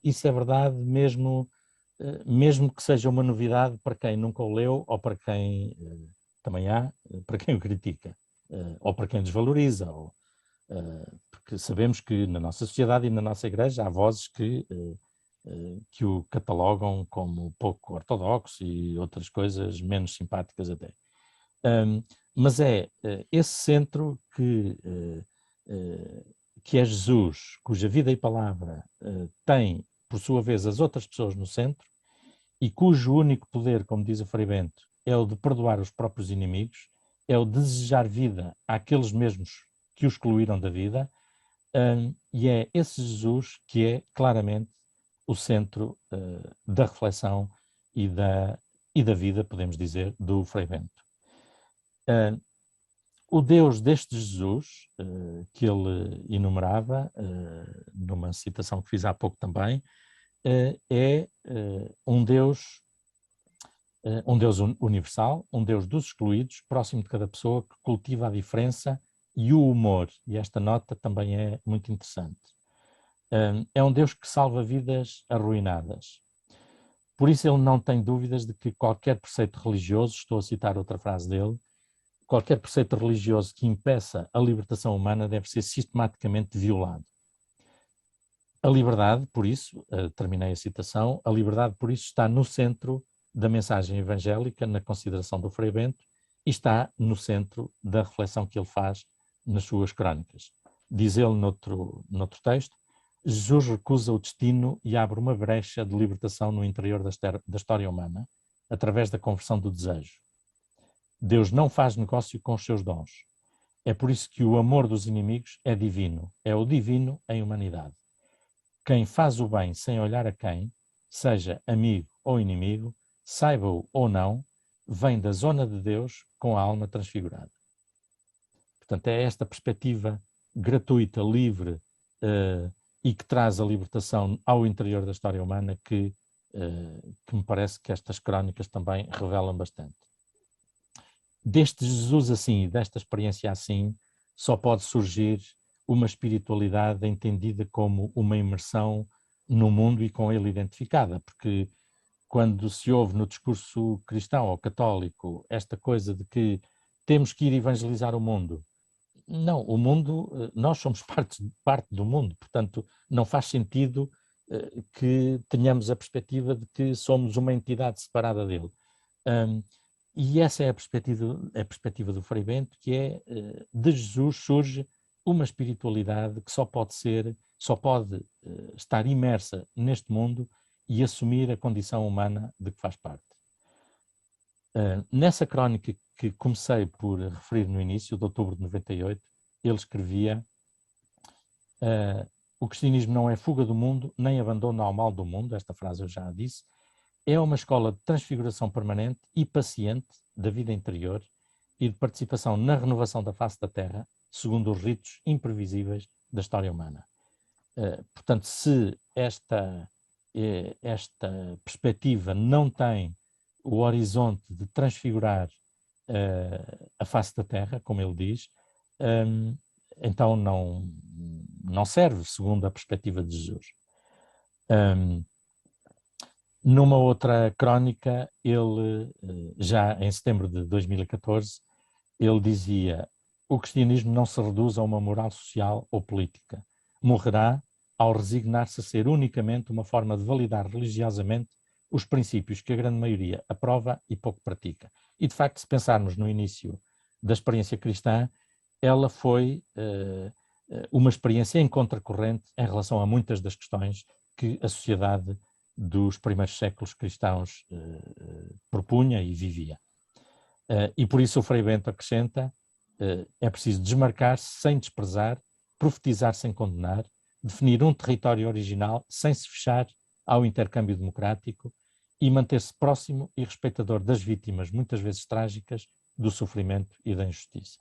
isso é verdade mesmo que seja uma novidade para quem nunca o leu ou para quem também há, para quem o critica, ou para quem desvaloriza, porque sabemos que na nossa sociedade e na nossa igreja há vozes que o catalogam como pouco ortodoxo e outras coisas menos simpáticas até. Mas é esse centro que é Jesus, cuja vida e palavra tem, por sua vez, as outras pessoas no centro e cujo único poder, como diz o Frei Bento, é o de perdoar os próprios inimigos, é o de desejar vida àqueles mesmos que o excluíram da vida, e é esse Jesus que é claramente o centro da reflexão e da vida, podemos dizer, do Frei Bento. O Deus deste Jesus, que ele enumerava, numa citação que fiz há pouco também, é um Deus universal, um Deus dos excluídos, próximo de cada pessoa, que cultiva a diferença e o humor. E esta nota também é muito interessante. É um Deus que salva vidas arruinadas. Por isso ele não tem dúvidas de que qualquer preceito religioso, estou a citar outra frase dele, qualquer preceito religioso que impeça a libertação humana deve ser sistematicamente violado. A liberdade, por isso, terminei a citação, a liberdade, por isso, está no centro da mensagem evangélica, na consideração do Frei Bento, e está no centro da reflexão que ele faz nas suas crónicas. Diz ele noutro texto, Jesus recusa o destino e abre uma brecha de libertação no interior da história humana, através da conversão do desejo. Deus não faz negócio com os seus dons. É por isso que o amor dos inimigos é divino, é o divino em humanidade. Quem faz o bem sem olhar a quem, seja amigo ou inimigo, saiba-o ou não, vem da zona de Deus com a alma transfigurada. Portanto, é esta perspectiva gratuita, livre e que traz a libertação ao interior da história humana que me parece que estas crónicas também revelam bastante. Deste Jesus assim e desta experiência assim, só pode surgir uma espiritualidade entendida como uma imersão no mundo e com ele identificada, porque quando se ouve no discurso cristão ou católico esta coisa de que temos que ir evangelizar o mundo, não, o mundo, nós somos parte do mundo, portanto não faz sentido que tenhamos a perspectiva de que somos uma entidade separada dele. E essa é a perspectiva do Frei Bento, que é, de Jesus surge uma espiritualidade que só pode estar imersa neste mundo e assumir a condição humana de que faz parte. Nessa crónica que comecei por referir no início, de outubro de 98, ele escrevia: o cristianismo não é fuga do mundo, nem abandono ao mal do mundo, esta frase eu já a disse, é uma escola de transfiguração permanente e paciente da vida interior e de participação na renovação da face da Terra, segundo os ritos imprevisíveis da história humana. Portanto, se esta perspectiva não tem o horizonte de transfigurar a face da Terra, como ele diz, então não serve, segundo a perspectiva de Jesus. Numa outra crónica, ele, já em setembro de 2014, ele dizia: o cristianismo não se reduz a uma moral social ou política. Morrerá ao resignar-se a ser unicamente uma forma de validar religiosamente os princípios que a grande maioria aprova e pouco pratica. E, de facto, se pensarmos no início da experiência cristã, ela foi uma experiência em contracorrente em relação a muitas das questões que a sociedade dos primeiros séculos cristãos propunha e vivia. E por isso o Frei Bento acrescenta: é preciso desmarcar-se sem desprezar, profetizar sem condenar, definir um território original sem se fechar ao intercâmbio democrático e manter-se próximo e respeitador das vítimas, muitas vezes trágicas, do sofrimento e da injustiça.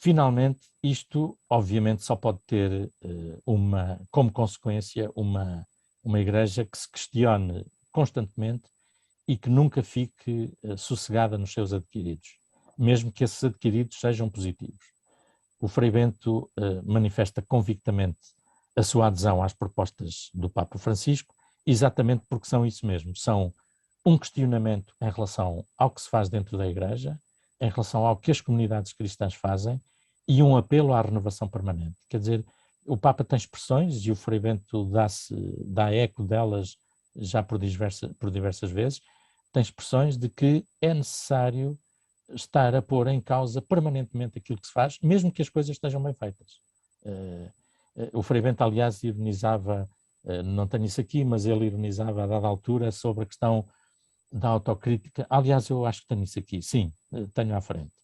Finalmente, isto obviamente só pode ter como consequência uma igreja que se questione constantemente e que nunca fique sossegada nos seus adquiridos, mesmo que esses adquiridos sejam positivos. O Frei Bento manifesta convictamente a sua adesão às propostas do Papa Francisco, exatamente porque são isso mesmo, são um questionamento em relação ao que se faz dentro da Igreja, em relação ao que as comunidades cristãs fazem, e um apelo à renovação permanente. Quer dizer, o Papa tem expressões, e o Frei Bento dá eco delas já por diversas vezes, tem expressões de que é necessário estar a pôr em causa permanentemente aquilo que se faz, mesmo que as coisas estejam bem feitas. O Frei Bento, aliás, ironizava, não tenho isso aqui, mas ele ironizava a dada altura sobre a questão da autocrítica. Aliás, eu acho que tenho isso aqui, sim, tenho à frente.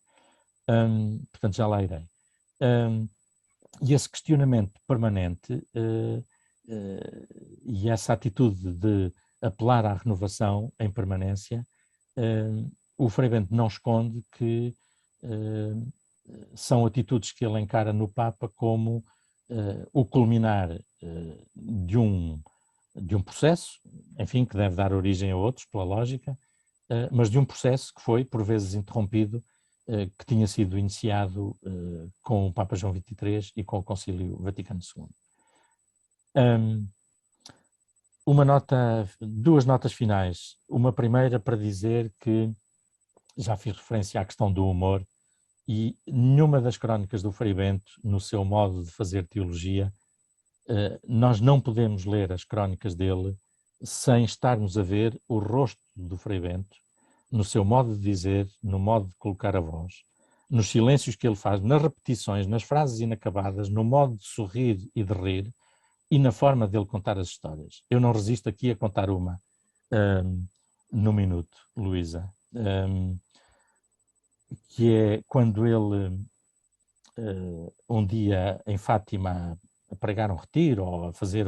Portanto, já lá irei. E esse questionamento permanente e essa atitude de apelar à renovação em permanência, o Frei Bento não esconde que são atitudes que ele encara no Papa como o culminar de um processo, enfim, que deve dar origem a outros, pela lógica, mas de um processo que foi, por vezes, interrompido, que tinha sido iniciado com o Papa João XXIII e com o Concílio Vaticano II. Duas notas finais. Uma primeira para dizer que já fiz referência à questão do humor e nenhuma das crónicas do Frei Bento, no seu modo de fazer teologia, nós não podemos ler as crónicas dele sem estarmos a ver o rosto do Frei Bento, no seu modo de dizer, no modo de colocar a voz, nos silêncios que ele faz, nas repetições, nas frases inacabadas, no modo de sorrir e de rir e na forma dele contar as histórias. Eu não resisto aqui a contar uma no minuto, Luísa, que é quando ele, um dia em Fátima, a pregar um retiro ou a fazer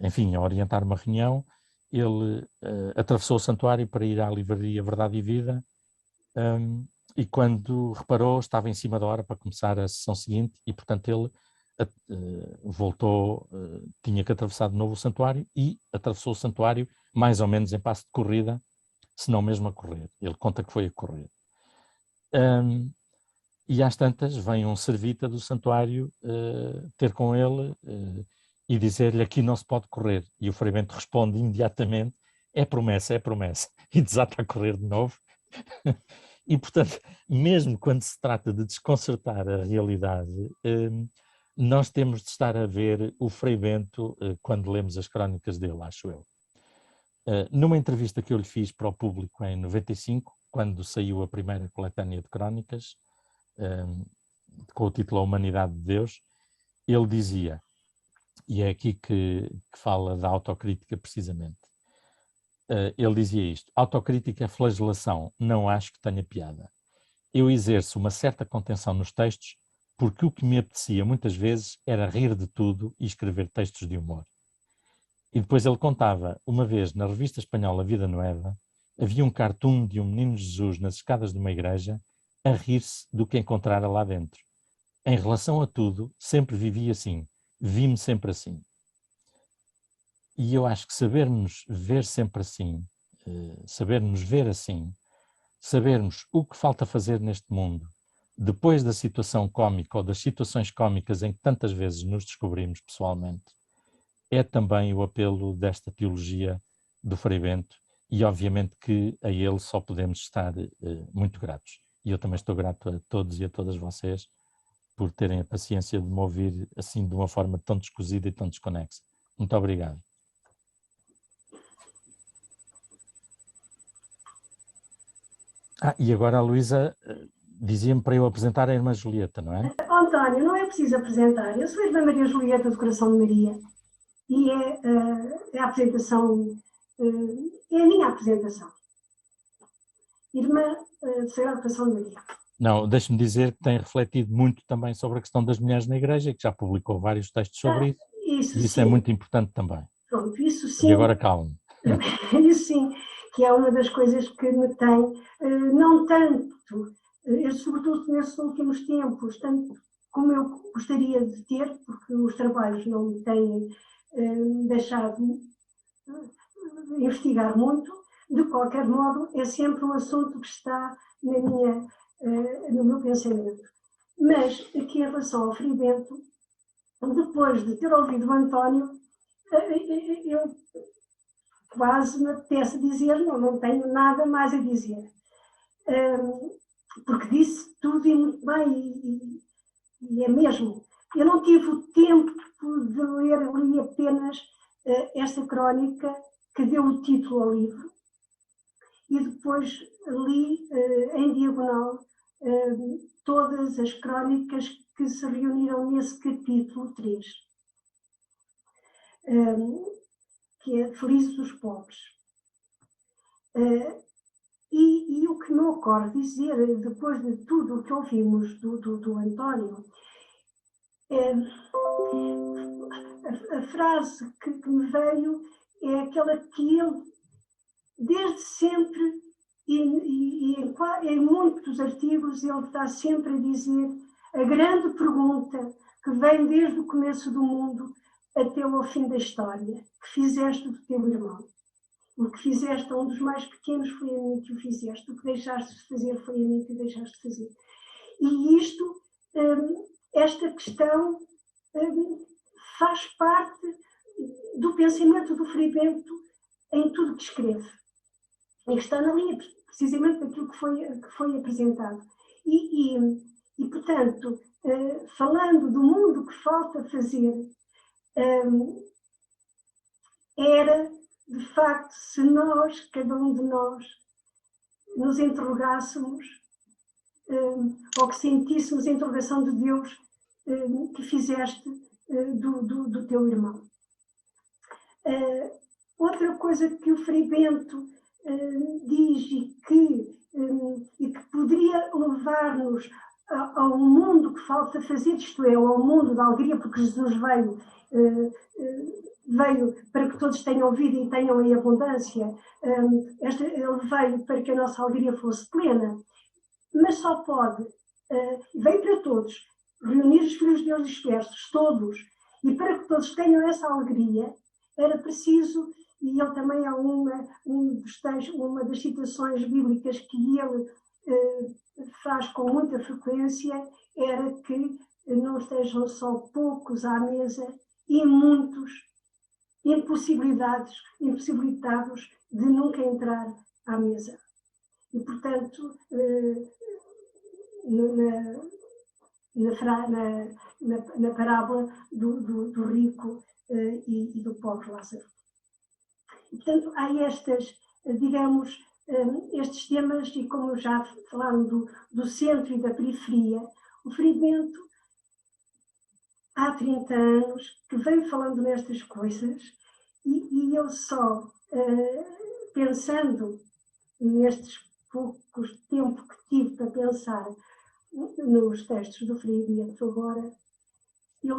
enfim, a orientar uma reunião, ele atravessou o santuário para ir à livraria Verdade e Vida e quando reparou estava em cima da hora para começar a sessão seguinte e, portanto, ele voltou, tinha que atravessar de novo o santuário e atravessou o santuário mais ou menos em passo de corrida, se não mesmo a correr. Ele conta que foi a correr. E às tantas vem um servita do santuário ter com ele e dizer-lhe: aqui não se pode correr. E o Frei Bento responde imediatamente: é promessa, e desata a correr de novo. E, portanto, mesmo quando se trata de desconcertar a realidade, nós temos de estar a ver o Frei Bento quando lemos as crónicas dele, acho eu. Numa entrevista que eu lhe fiz para o público em 95, quando saiu a primeira coletânea de crónicas, com o título A Humanidade de Deus, ele dizia, e é aqui que fala da autocrítica precisamente, ele dizia isto: autocrítica é flagelação, não acho que tenha piada. Eu exerço uma certa contenção nos textos porque o que me apetecia muitas vezes era rir de tudo e escrever textos de humor. E depois ele contava, uma vez na revista espanhola Vida Nueva, havia um cartoon de um menino Jesus nas escadas de uma igreja a rir-se do que encontrara lá dentro. Em relação a tudo, sempre vivi assim, vi-me sempre assim. E eu acho que sabermos ver sempre assim, sabermos ver assim, sabermos o que falta fazer neste mundo, depois da situação cómica ou das situações cómicas em que tantas vezes nos descobrimos pessoalmente, é também o apelo desta teologia do Frei Bento e obviamente que a ele só podemos estar muito gratos. E eu também estou grato a todos e a todas vocês por terem a paciência de me ouvir assim de uma forma tão descosida e tão desconexa. Muito obrigado. E agora a Luísa dizia-me para eu apresentar a irmã Julieta, não é? António, não é preciso apresentar. Eu sou a irmã Maria Julieta do Coração de Maria e é a apresentação, é a minha apresentação. Irmã do Sagrado Coração de Maria. Não, deixe-me dizer que tem refletido muito também sobre a questão das mulheres na igreja e que já publicou vários textos sobre isso. Isso, e isso sim. é muito importante também. Pronto, isso sim. E agora calme. Isso sim, que é uma das coisas que me tem, não tanto, sobretudo nesses últimos tempos, tanto como eu gostaria de ter, porque os trabalhos não me têm deixado investigar muito. De qualquer modo, é sempre um assunto que está no meu pensamento. Mas, aqui em relação ao Frei Bento, depois de ter ouvido o António, eu quase me apetece dizer, não tenho nada mais a dizer. Porque disse tudo e muito bem, e é mesmo. Eu não tive o tempo de ler, li apenas esta crónica que deu o título ao livro, e depois li em diagonal todas as crónicas que se reuniram nesse capítulo 3, que é Felizes os Pobres. E o que me ocorre dizer, depois de tudo o que ouvimos do António, a frase que me veio é aquela que ele, desde sempre, e em muitos artigos, ele está sempre a dizer a grande pergunta que vem desde o começo do mundo até ao fim da história: que fizeste do teu irmão? O que fizeste a um dos mais pequenos foi a mim que o fizeste. O que deixaste de fazer foi a mim que o deixaste de fazer. E isto, esta questão, faz parte do pensamento do Frei Bento em tudo que escreve. E que está na linha precisamente daquilo que foi apresentado. E portanto, falando do mundo que falta fazer, era, de facto, se nós, cada um de nós, nos interrogássemos, ou que sentíssemos a interrogação de Deus que fizeste do teu irmão. Outra coisa que o Frei Bento diz e que poderia levar-nos ao mundo que falta fazer, isto é, ao mundo da alegria, porque Jesus veio para que todos tenham vida e tenham em abundância. Ele veio para que a nossa alegria fosse plena, mas só pode, veio para todos, reunir os filhos de Deus dispersos, todos, e para que todos tenham essa alegria, era preciso, e ele também há uma das citações bíblicas que ele faz com muita frequência, era que não estejam só poucos à mesa e muitos impossibilitados de nunca entrar à mesa. E, portanto, na parábola do rico e do pobre Lázaro. Portanto, há estas, digamos, estes temas, e como já falaram do centro e da periferia, o Frei Bento, há 30 anos, que veio falando nestas coisas, e eu só, pensando nestes poucos tempo que tive para pensar nos textos do Frei Bento agora, eu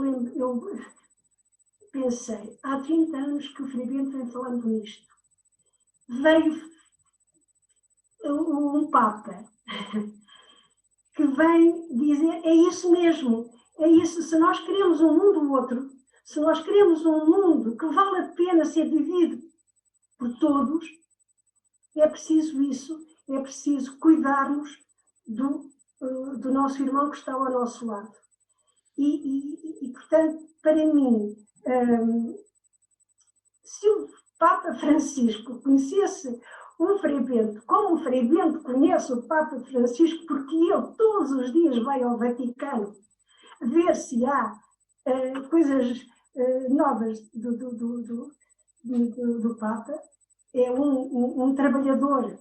pensei, há 30 anos que o Frei Bento vem falando nisto. Veio um Papa que vem dizer, é isso mesmo, é isso, se nós queremos um mundo outro, se nós queremos um mundo que vale a pena ser vivido por todos, é preciso isso, é preciso cuidarmos do nosso irmão que está ao nosso lado. E portanto, para mim, se o Papa Francisco conhecesse o Frei Bento, como o Frei Bento conhece o Papa Francisco, porque ele todos os dias vai ao Vaticano ver se há coisas novas do Papa, é um trabalhador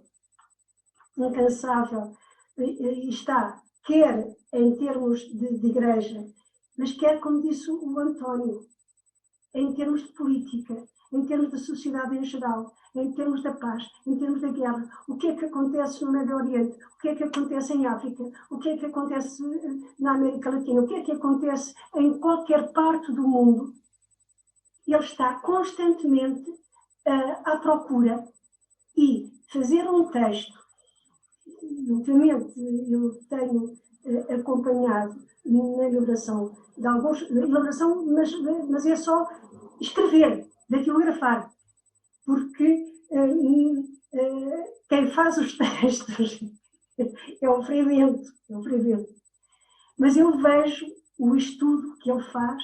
incansável, e está, quer em termos de igreja, mas quer, como disse o António, em termos de política, em termos da sociedade em geral, em termos da paz, em termos da guerra. O que é que acontece no Médio Oriente? O que é que acontece em África? O que é que acontece na América Latina? O que é que acontece em qualquer parte do mundo? Ele está constantemente à procura, e fazer um texto, obviamente eu tenho acompanhado na elaboração de alguns, elaboração, mas é só escrever, datilografar, porque quem faz os textos é o Frei Bento, Mas eu vejo o estudo que ele faz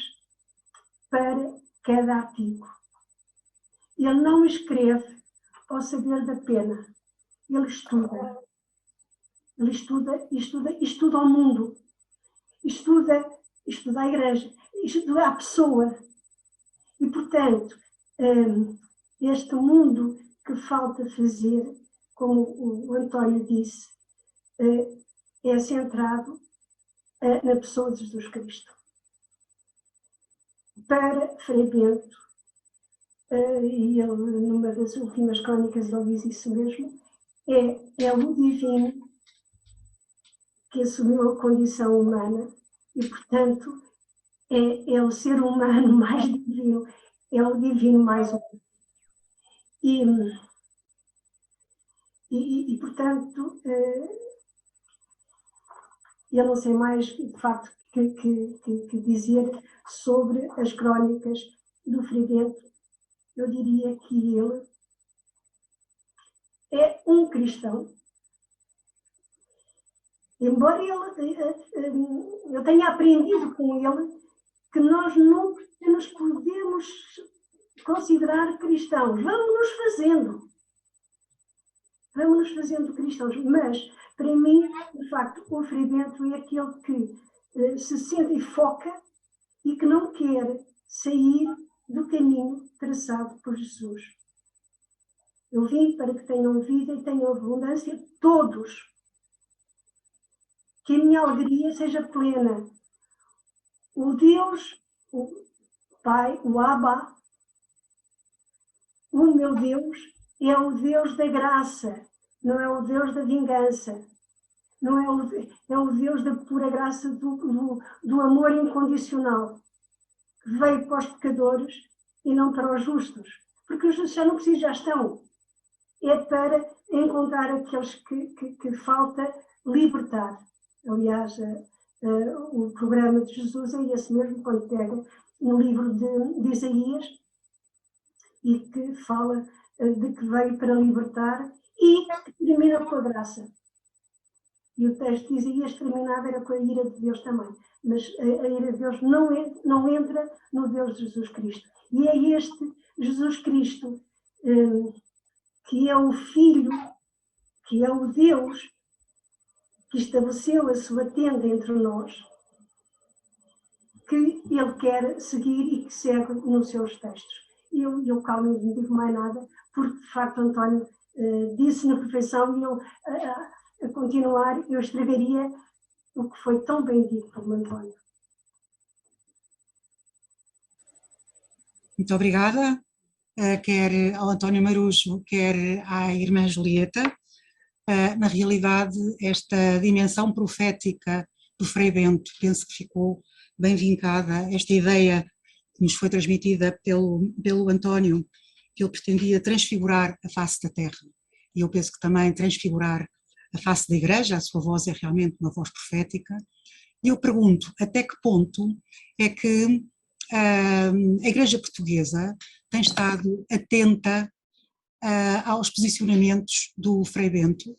para cada artigo. Ele não escreve ao saber da pena, ele estuda. Ele estuda o mundo, estuda a igreja, estuda a pessoa. E, portanto, este mundo que falta fazer, como o António disse, é centrado na pessoa de Jesus Cristo. Para Frei Bento, e ele, numa das últimas crónicas, ele diz isso mesmo, é o divino que assumiu a condição humana e, portanto, é o ser humano mais divino, é o divino mais humano. E portanto, eu não sei mais, de facto, que dizer sobre as crónicas do Frei Bento. Eu diria que ele é um cristão. Embora eu tenha aprendido com ele que nós não nos podemos considerar cristãos. Vamos-nos fazendo cristãos. Mas, para mim, de facto, o Frei Bento é aquele que se sente e foca e que não quer sair do caminho traçado por Jesus. Eu vim para que tenham vida e tenham abundância todos. Que a minha alegria seja plena. O Deus, o Pai, o Abba, o meu Deus, é o Deus da graça, não é o Deus da vingança, não é o Deus da pura graça, do amor incondicional, que veio para os pecadores e não para os justos, porque os justos já não precisam, já estão. É para encontrar aqueles que falta libertar. Aliás, o programa de Jesus é esse mesmo, quando pega no livro de Isaías e que fala de que veio para libertar e que termina com a graça. E o texto de Isaías terminava era com a ira de Deus também. Mas a ira de Deus não entra no Deus de Jesus Cristo. E é este Jesus Cristo que é o Filho, que é o Deus que estabeleceu a sua tenda entre nós, que ele quer seguir e que segue nos seus textos. eu calmo e não digo mais nada, porque de facto António disse na perfeição, e eu a continuar, eu estragaria o que foi tão bem dito pelo António. Muito obrigada, quer ao António Marujo, quer à irmã Julieta. Na realidade, esta dimensão profética do Frei Bento, penso que ficou bem vincada, esta ideia que nos foi transmitida pelo António, que ele pretendia transfigurar a face da terra, e eu penso que também transfigurar a face da Igreja, a sua voz é realmente uma voz profética, e eu pergunto até que ponto é que a Igreja Portuguesa tem estado atenta aos posicionamentos do Frei Bento,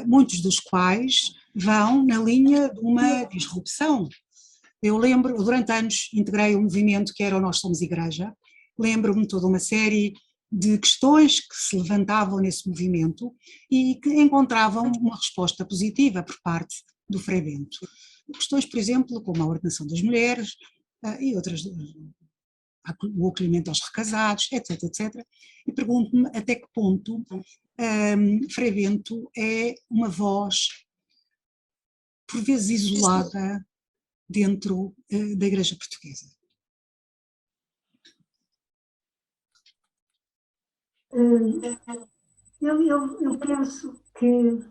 muitos dos quais vão na linha de uma disrupção. Eu lembro, durante anos integrei um movimento que era o Nós Somos Igreja, lembro-me de toda uma série de questões que se levantavam nesse movimento e que encontravam uma resposta positiva por parte do Frei Bento. Questões, por exemplo, como a ordenação das mulheres e outras, o acolhimento aos recasados, etc, etc. E pergunto-me até que ponto Frei Bento é uma voz, por vezes isolada, dentro da Igreja Portuguesa. Eu penso que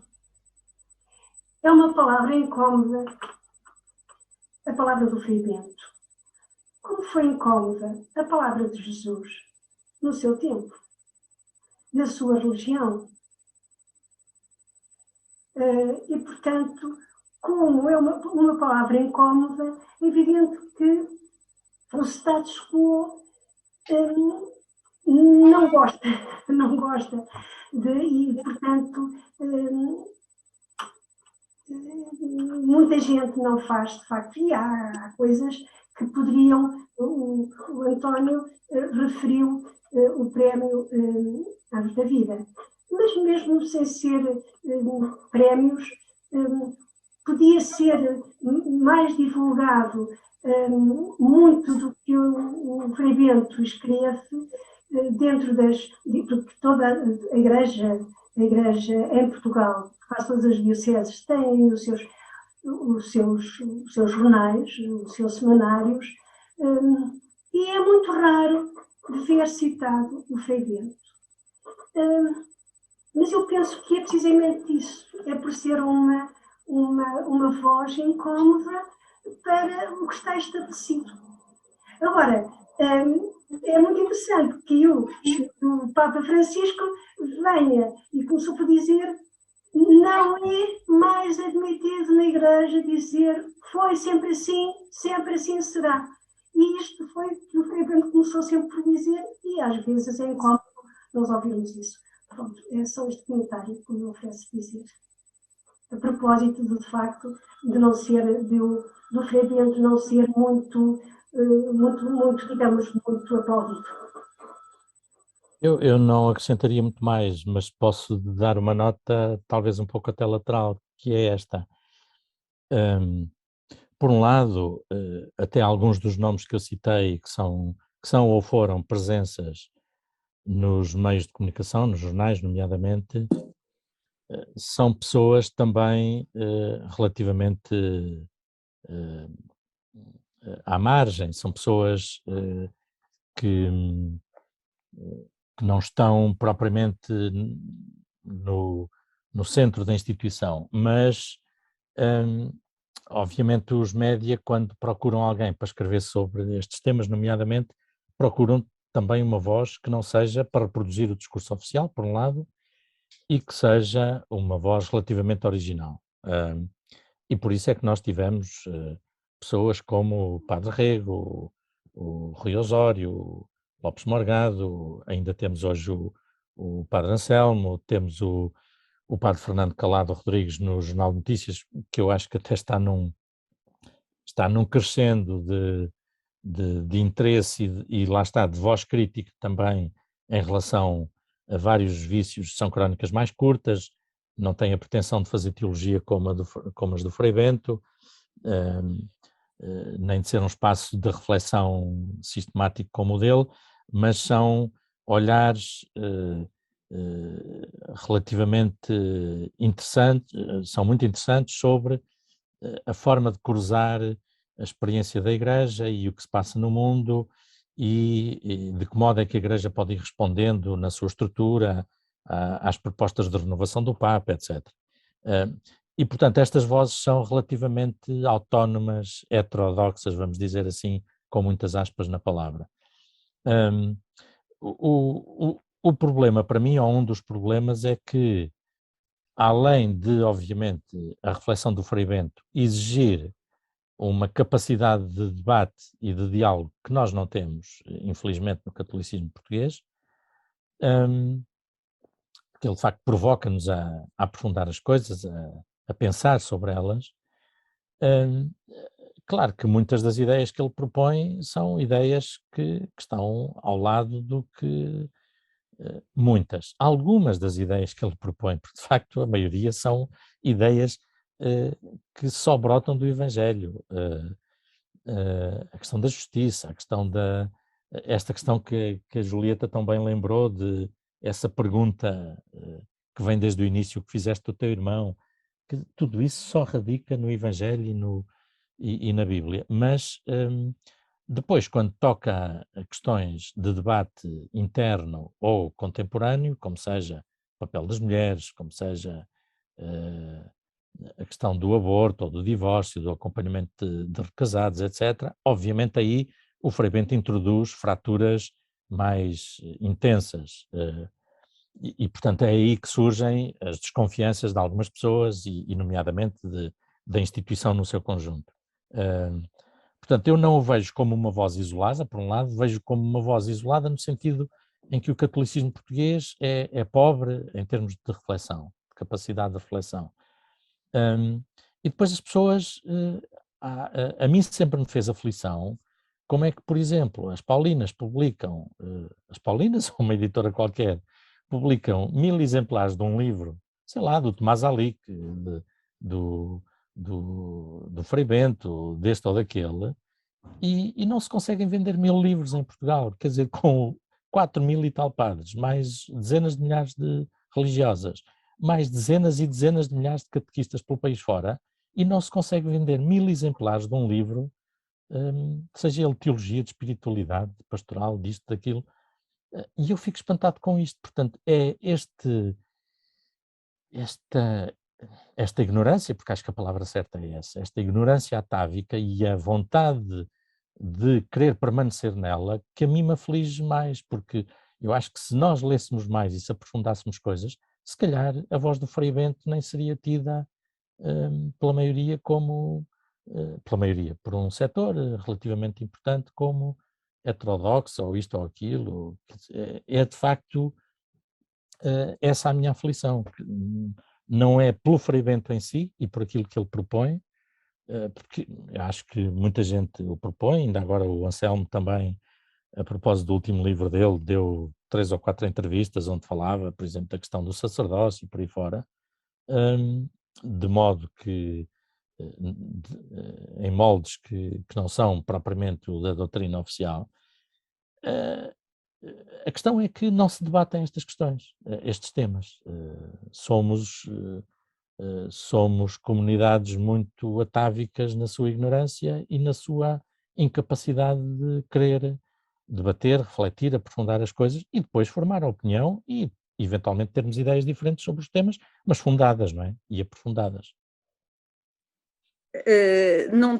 é uma palavra incómoda, a palavra do Frei Bento. Como foi incómoda a palavra de Jesus no seu tempo, na sua religião. E, portanto, como é uma palavra incómoda, é evidente que o status quo não gosta e, portanto, muita gente não faz, de facto, e há coisas que poderiam, o António referiu o prémio Aves da Vida, mas mesmo sem ser prémios, podia ser mais divulgado muito do que o Frei Bento escreve dentro porque toda a Igreja em Portugal, quase todas as dioceses, têm os seus jornais, os seus semanários, e é muito raro ver citado o Frei Bento. Mas eu penso que é precisamente isso, é por ser uma voz incómoda para o que está estabelecido. Agora, é muito interessante que o Papa Francisco venha e começou por dizer: não é mais admitido na Igreja dizer foi sempre assim será. E isto foi o que o Frei Bento começou sempre por dizer, e às vezes é incómodo nós ouvirmos isso. Pronto, é só este comentário que me oferece dizer. A propósito de facto de não ser, do Frei Bento não ser muito, digamos, muito aplaudido. Eu não acrescentaria muito mais, mas posso dar uma nota talvez um pouco até lateral, que é esta. Por um lado, até alguns dos nomes que eu citei, que são ou foram presenças nos meios de comunicação, nos jornais, nomeadamente, são pessoas também relativamente à margem, são pessoas que não estão propriamente no centro da instituição, mas obviamente os média, quando procuram alguém para escrever sobre estes temas, nomeadamente, procuram também uma voz que não seja para reproduzir o discurso oficial, por um lado, e que seja uma voz relativamente original. E por isso é que nós tivemos pessoas como o Padre Rego, o Rui Osório, o Lopes Morgado, ainda temos hoje o Padre Anselmo, temos o Padre Fernando Calado Rodrigues no Jornal de Notícias, que eu acho que até está num crescendo de interesse e lá está, de voz crítica também em relação a vários vícios. São crónicas mais curtas, não têm a pretensão de fazer teologia como as do Frei Bento, nem de ser um espaço de reflexão sistemático como o dele, mas são olhares relativamente interessantes, são muito interessantes sobre a forma de cruzar a experiência da Igreja e o que se passa no mundo e de que modo é que a Igreja pode ir respondendo na sua estrutura às propostas de renovação do Papa, etc. E, portanto, estas vozes são relativamente autónomas, heterodoxas, vamos dizer assim, com muitas aspas na palavra. O problema para mim, ou um dos problemas, é que, além de, obviamente, a reflexão do Frei Bento exigir uma capacidade de debate e de diálogo que nós não temos, infelizmente, no catolicismo português, que ele de facto provoca-nos a aprofundar as coisas, a pensar sobre elas. Claro que muitas das ideias que ele propõe são ideias que estão ao lado do que algumas das ideias que ele propõe, porque de facto a maioria são ideias que só brotam do Evangelho. A questão da justiça, a questão esta questão que a Julieta tão bem lembrou, de essa pergunta que vem desde o início, o que fizeste do teu irmão, que tudo isso só radica no Evangelho e na Bíblia. Mas depois, quando toca a questões de debate interno ou contemporâneo, como seja o papel das mulheres, como seja a questão do aborto ou do divórcio, do acompanhamento de recasados, etc., obviamente aí o Frei Bento introduz fraturas mais intensas portanto, é aí que surgem as desconfianças de algumas pessoas e nomeadamente da instituição no seu conjunto. Portanto, eu não o vejo como uma voz isolada, por um lado, vejo como uma voz isolada no sentido em que o catolicismo português é pobre em termos de reflexão, de capacidade de reflexão. E depois as pessoas, a mim sempre me fez aflição, como é que, por exemplo, as Paulinas publicam, as Paulinas ou uma editora qualquer, publicam 1000 exemplares de um livro, sei lá, do Tomás Alic, do Frei Bento, deste ou daquele, e não se conseguem vender 1000 livros em Portugal, quer dizer, com 4.000 e tal padres, mais dezenas de milhares de religiosas, mais dezenas e dezenas de milhares de catequistas pelo país fora, e não se consegue vender 1000 exemplares de um livro, seja ele teologia, de espiritualidade, de pastoral, disto, daquilo, e eu fico espantado com isto. Portanto, é esta ignorância, porque acho que a palavra certa é essa, esta ignorância atávica e a vontade de querer permanecer nela, que a mim me aflige mais, porque eu acho que se nós lêssemos mais e se aprofundássemos coisas, se calhar a voz do Frei Bento nem seria tida pela maioria como, por um setor relativamente importante como heterodoxo, ou isto ou aquilo. É de facto essa a minha aflição. Não é pelo Frei Bento em si e por aquilo que ele propõe, porque acho que muita gente o propõe, ainda agora o Anselmo também, a propósito do último livro dele, deu 3 ou 4 entrevistas onde falava, por exemplo, da questão do sacerdócio e por aí fora, de modo que, em moldes que não são propriamente o da doutrina oficial. A questão é que não se debatem estas questões, estes temas. Somos comunidades muito atávicas na sua ignorância e na sua incapacidade de querer debater, refletir, aprofundar as coisas e depois formar a opinião e, eventualmente, termos ideias diferentes sobre os temas, mas fundadas, não é? E aprofundadas. Não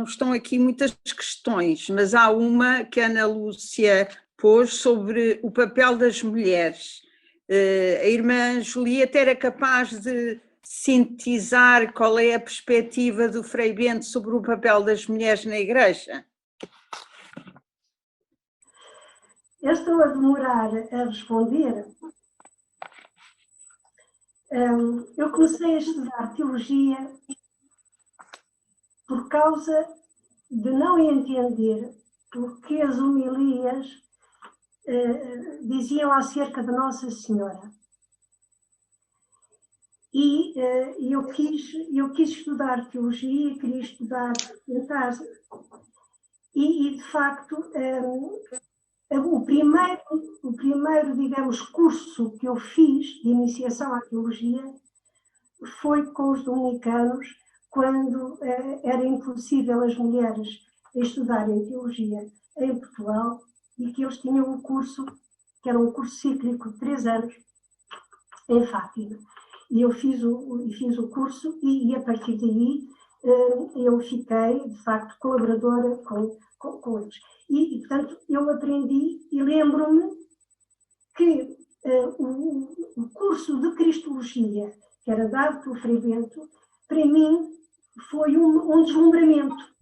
estão aqui muitas questões, mas há uma que a Ana Lúcia pôs sobre o papel das mulheres. A irmã Julieta era capaz de sintetizar qual é a perspectiva do Frei Bento sobre o papel das mulheres na Igreja? Eu estou a demorar a responder. Eu comecei a estudar teologia por causa de não entender o que as homilias diziam acerca de Nossa Senhora. E eu quis estudar teologia, queria estudar, tentar E de facto, o primeiro, digamos, curso que eu fiz de iniciação à teologia foi com os dominicanos, quando era impossível as mulheres estudarem teologia em Portugal, e que eles tinham um curso, que era um curso cíclico de 3 anos, em Fátima. E eu fiz o curso e a partir daí eu fiquei, de facto, colaboradora com eles. E, portanto, eu aprendi e lembro-me que o curso de Cristologia, que era dado pelo Frei Bento, para mim foi um deslumbramento.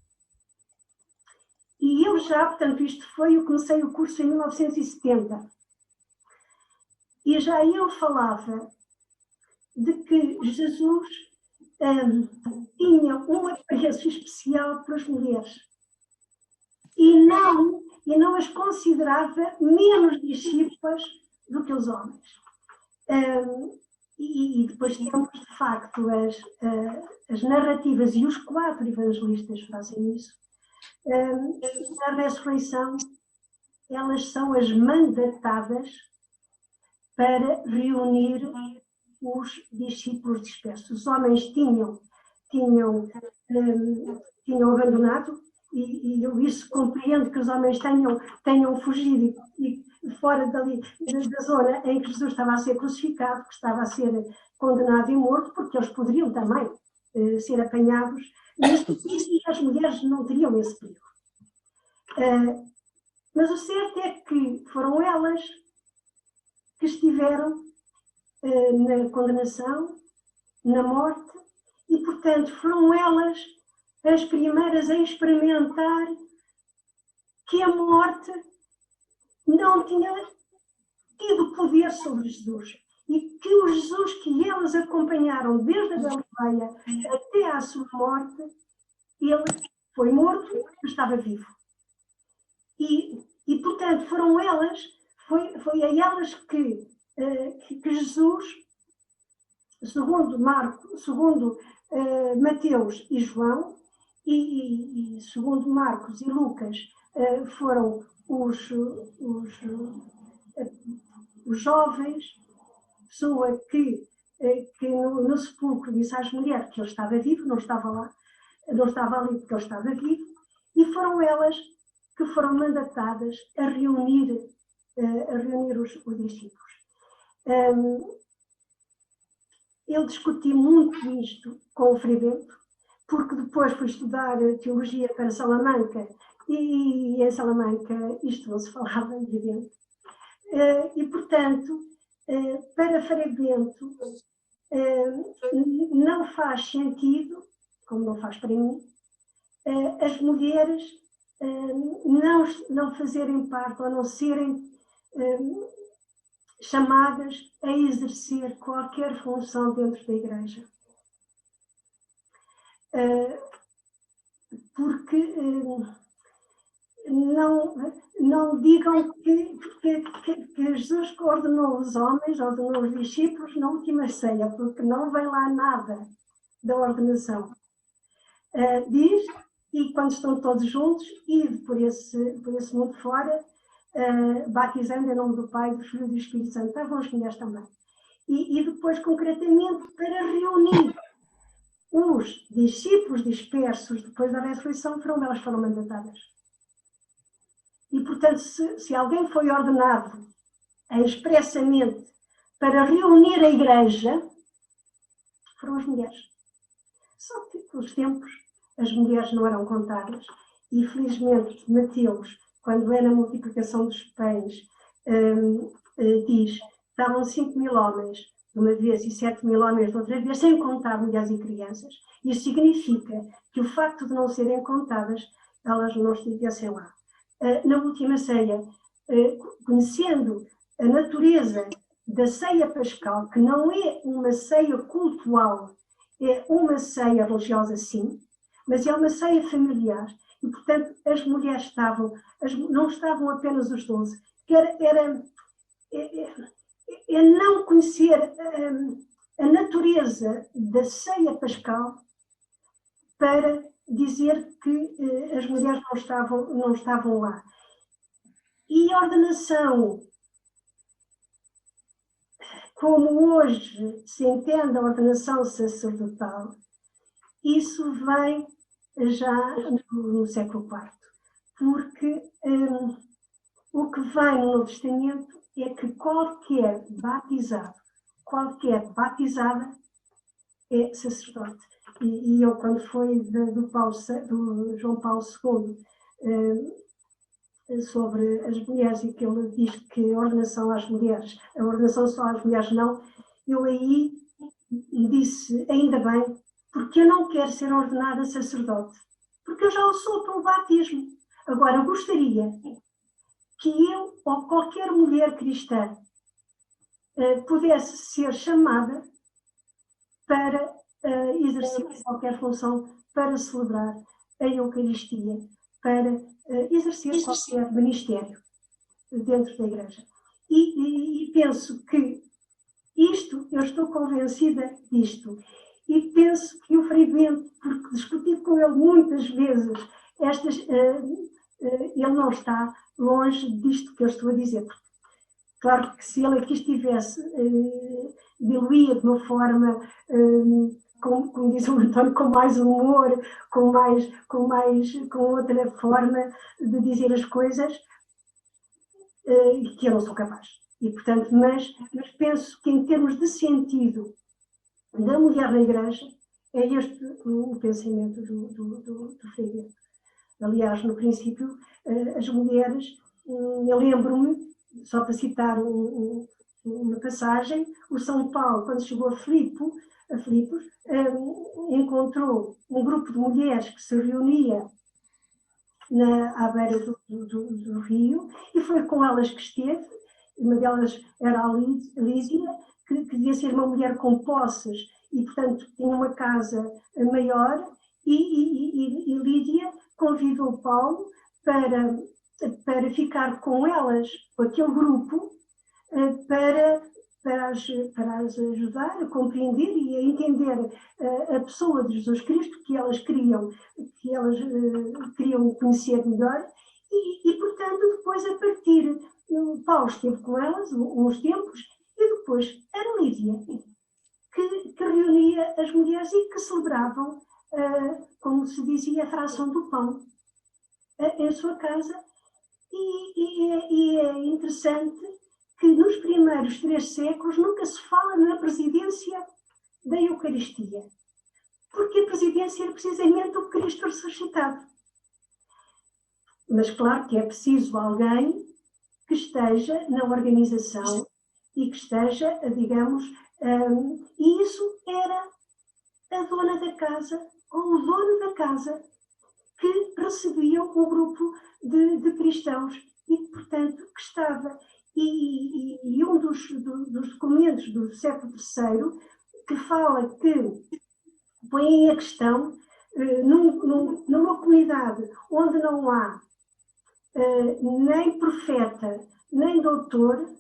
E eu já, portanto, eu comecei o curso em 1970. E já eu falava de que Jesus tinha um apreço especial para as mulheres. E não as considerava menos discípulas do que os homens. E depois temos, de facto, as narrativas, e os 4 evangelistas fazem isso. Na ressurreição, elas são as mandatadas para reunir os discípulos dispersos. Os homens tinham abandonado, e eu isso compreendo que os homens tenham fugido e fora dali, da zona em que Jesus estava a ser crucificado, que estava a ser condenado e morto, porque eles poderiam também ser apanhados, e as mulheres não teriam esse perigo. Mas o certo é que foram elas que estiveram na condenação, na morte, e, portanto, foram elas as primeiras a experimentar que a morte não tinha tido poder sobre Jesus, e que o Jesus que elas acompanharam desde a Galileia até à sua morte, ele foi morto, mas estava vivo. E portanto, foram elas, foi a elas que Jesus, segundo Mateus e João, e segundo Marcos e Lucas, foram os jovens, pessoa que no sepulcro disse às mulheres que ele estava vivo, não estava ali porque ele estava vivo, e foram elas que foram mandatadas a reunir os discípulos. Eu discuti muito isto com o Frei Bento, porque depois fui estudar teologia para Salamanca, e em Salamanca isto não se falava, evidente. E, portanto, para Frei Bento não faz sentido, como não faz para mim, as mulheres não fazerem parte ou não serem chamadas a exercer qualquer função dentro da Igreja. Porque não digam que Jesus ordenou os homens, ordenou os discípulos na última ceia, porque não vem lá nada da ordenação. Diz, e quando estão todos juntos, ide por esse mundo fora, batizando em nome do Pai, do Filho e do Espírito Santo. Estavam as mulheres também. E depois, concretamente, para reunir os discípulos dispersos depois da ressurreição, elas foram mandatadas. E, portanto, se alguém foi ordenado expressamente para reunir a Igreja, foram as mulheres. Só que, com os tempos, as mulheres não eram contadas. E, felizmente, Mateus, quando é na multiplicação dos pães, diz: estavam 5.000 homens de uma vez e 7.000 homens de outra vez, sem contar mulheres e crianças. Isso significa que o facto de não serem contadas, elas não estivessem lá. Na última ceia, conhecendo a natureza da ceia pascal, que não é uma ceia cultual, é uma ceia religiosa, sim, mas é uma ceia familiar. E, portanto, as mulheres não estavam apenas os 12, que era não conhecer a natureza da ceia pascal para dizer que as mulheres não estavam lá. E a ordenação, como hoje se entende a ordenação sacerdotal, isso vem já no século IV, porque o que vem no Novo Testamento é que qualquer batizado, qualquer batizada é sacerdote. E eu, quando foi do João Paulo II, sobre as mulheres, e que ele diz que a ordenação só às mulheres não, eu aí disse, ainda bem, porque eu não quero ser ordenada sacerdote, porque eu já o sou pelo batismo. Agora, eu gostaria que eu ou qualquer mulher cristã pudesse ser chamada para exercer qualquer função, para celebrar a Eucaristia, para exercer qualquer ministério dentro da Igreja. E penso que eu estou convencida disto, e penso que o Frei Bento, porque discuti com ele muitas vezes, ele não está longe disto que eu estou a dizer. Claro que se ele aqui estivesse, diluía de uma forma, como diz o António, com mais humor, com outra forma de dizer as coisas, que eu não sou capaz. E, portanto, mas penso que em termos de sentido da mulher na Igreja, é este o pensamento do Frei Bento. Aliás, no princípio, as mulheres, eu lembro-me, só para citar uma passagem, o São Paulo, quando chegou a Filipos, encontrou um grupo de mulheres que se reunia à beira do rio, e foi com elas que esteve. Uma delas era a Lídia, que devia ser uma mulher com posses e, portanto, tinha uma casa maior, e Lídia convidou Paulo para ficar com elas, com aquele grupo, para as ajudar a compreender e a entender a pessoa de Jesus Cristo, que elas queriam conhecer melhor, e portanto, depois, a partir, Paulo esteve com elas uns tempos, e depois era Lídia que reunia as mulheres e que celebravam, como se dizia, a fração do pão em sua casa. E é interessante que nos primeiros 3 séculos nunca se fala na presidência da Eucaristia, porque a presidência era precisamente o Cristo ressuscitado. Mas claro que é preciso alguém que esteja na organização e que esteja, digamos, e isso era a dona da casa ou o dono da casa que recebiam o grupo de cristãos e, portanto, que estava. E um dos documentos do século III que fala que põe a questão numa comunidade onde não há nem profeta, nem doutor,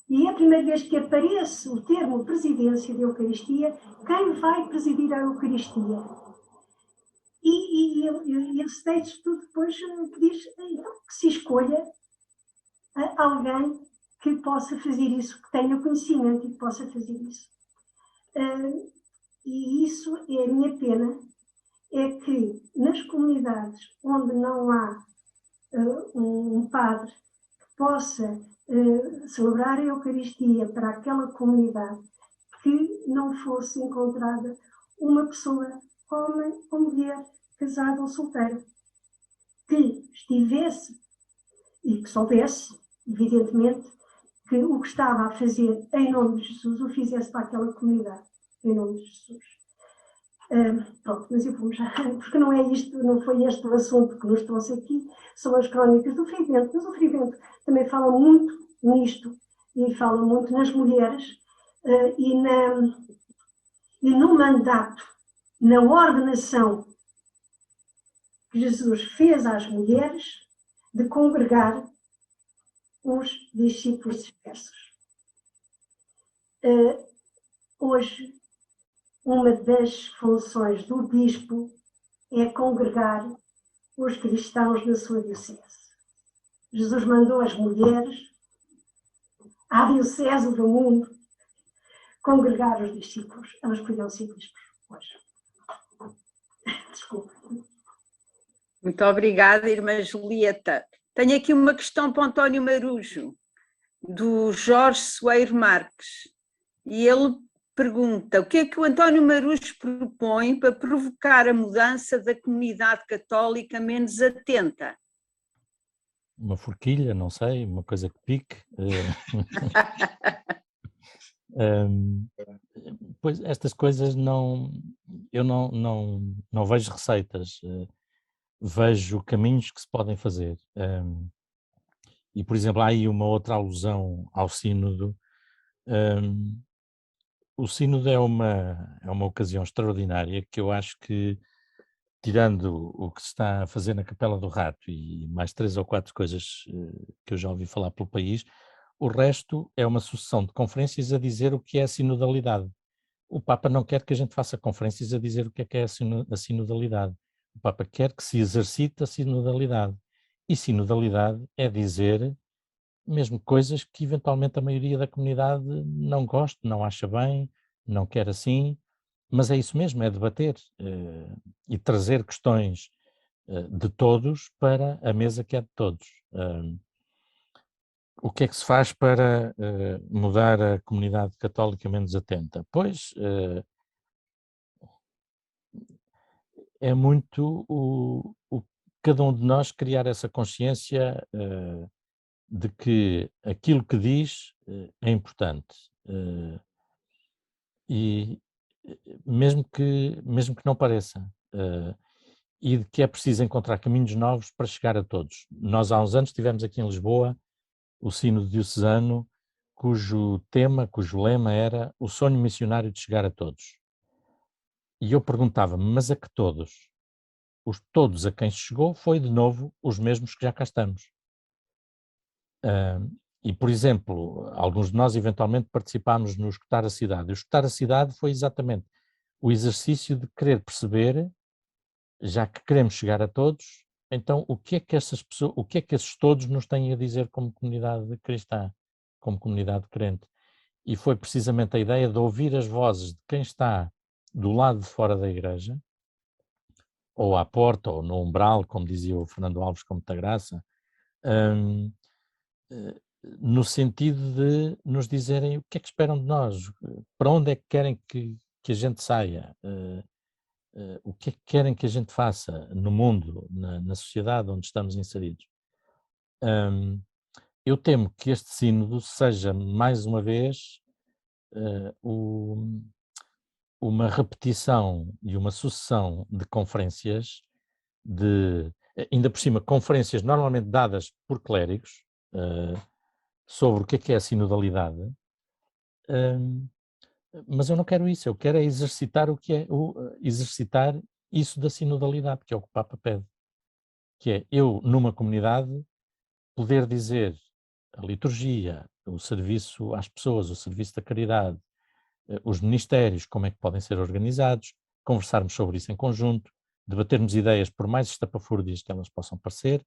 e é a primeira vez que aparece o termo presidência da Eucaristia, quem vai presidir a Eucaristia? E esse texto tudo depois diz que se escolha alguém que possa fazer isso, que tenha conhecimento e que possa fazer isso. E isso é a minha pena, é que nas comunidades onde não há um padre que possa celebrar a Eucaristia para aquela comunidade, que não fosse encontrada uma pessoa, homem ou mulher, casado ou solteiro, que estivesse e que soubesse, evidentemente, que o que estava a fazer em nome de Jesus o fizesse para aquela comunidade, em nome de Jesus. Pronto, mas eu vou já, porque não foi este o assunto que nos trouxe aqui, são as crónicas do Frei Bento, mas o Frei Bento também fala muito nisto, e fala muito nas mulheres, e no mandato, na ordenação que Jesus fez às mulheres de congregar os discípulos dispersos. Hoje, uma das funções do bispo é congregar os cristãos da sua diocese. Jesus mandou as mulheres à diocese do mundo congregar os discípulos. Elas podiam ser bispos hoje. Desculpa. Muito obrigada, irmã Julieta. Tenho aqui uma questão para o António Marujo, do Jorge Soeiro Marques. E ele pergunta: o que é que o António Marujo propõe para provocar a mudança da comunidade católica menos atenta? Uma forquilha, não sei, uma coisa que pique. Pois estas coisas eu não vejo receitas, vejo caminhos que se podem fazer. E, por exemplo, há aí uma outra alusão ao sínodo. O sínodo é uma ocasião extraordinária que eu acho que, tirando o que se está a fazer na Capela do Rato e mais 3 ou 4 coisas que eu já ouvi falar pelo país, o resto é uma sucessão de conferências a dizer o que é a sinodalidade. O Papa não quer que a gente faça conferências a dizer o que é a sinodalidade. O Papa quer que se exercite a sinodalidade. E sinodalidade é dizer mesmo coisas que eventualmente a maioria da comunidade não gosta, não acha bem, não quer assim, mas é isso mesmo, é debater e trazer questões de todos para a mesa que é de todos. O que é que se faz para mudar a comunidade católica menos atenta? Pois é muito cada um de nós criar essa consciência de que aquilo que diz é importante. E mesmo que não pareça. E de que é preciso encontrar caminhos novos para chegar a todos. Nós há uns anos tivemos aqui em Lisboa o Sínodo Diocesano, cujo lema era o sonho missionário de chegar a todos. E eu perguntava-me, mas a que todos? Os todos a quem se chegou foi, de novo, os mesmos que já cá estamos. E, por exemplo, alguns de nós eventualmente participámos no Escutar a Cidade. O Escutar a Cidade foi exatamente o exercício de querer perceber, já que queremos chegar a todos, então o que é que essas pessoas, o que é que esses todos nos têm a dizer como comunidade cristã, como comunidade crente. E foi precisamente a ideia de ouvir as vozes de quem está do lado de fora da igreja, ou à porta, ou no umbral, como dizia o Fernando Alves com muita graça, no sentido de nos dizerem o que é que esperam de nós, para onde é que querem que a gente saia, o que é que querem que a gente faça no mundo, na sociedade onde estamos inseridos. Eu temo que este sínodo seja, mais uma vez, uma repetição e uma sucessão de conferências, ainda por cima, conferências normalmente dadas por clérigos, sobre o que é a sinodalidade, mas eu não quero isso, eu quero é exercitar exercitar isso da sinodalidade, que é o que o Papa pede, que é eu, numa comunidade, poder dizer a liturgia, o serviço às pessoas, o serviço da caridade, os ministérios, como é que podem ser organizados, conversarmos sobre isso em conjunto, debatermos ideias, por mais estapafúrdias que elas possam parecer,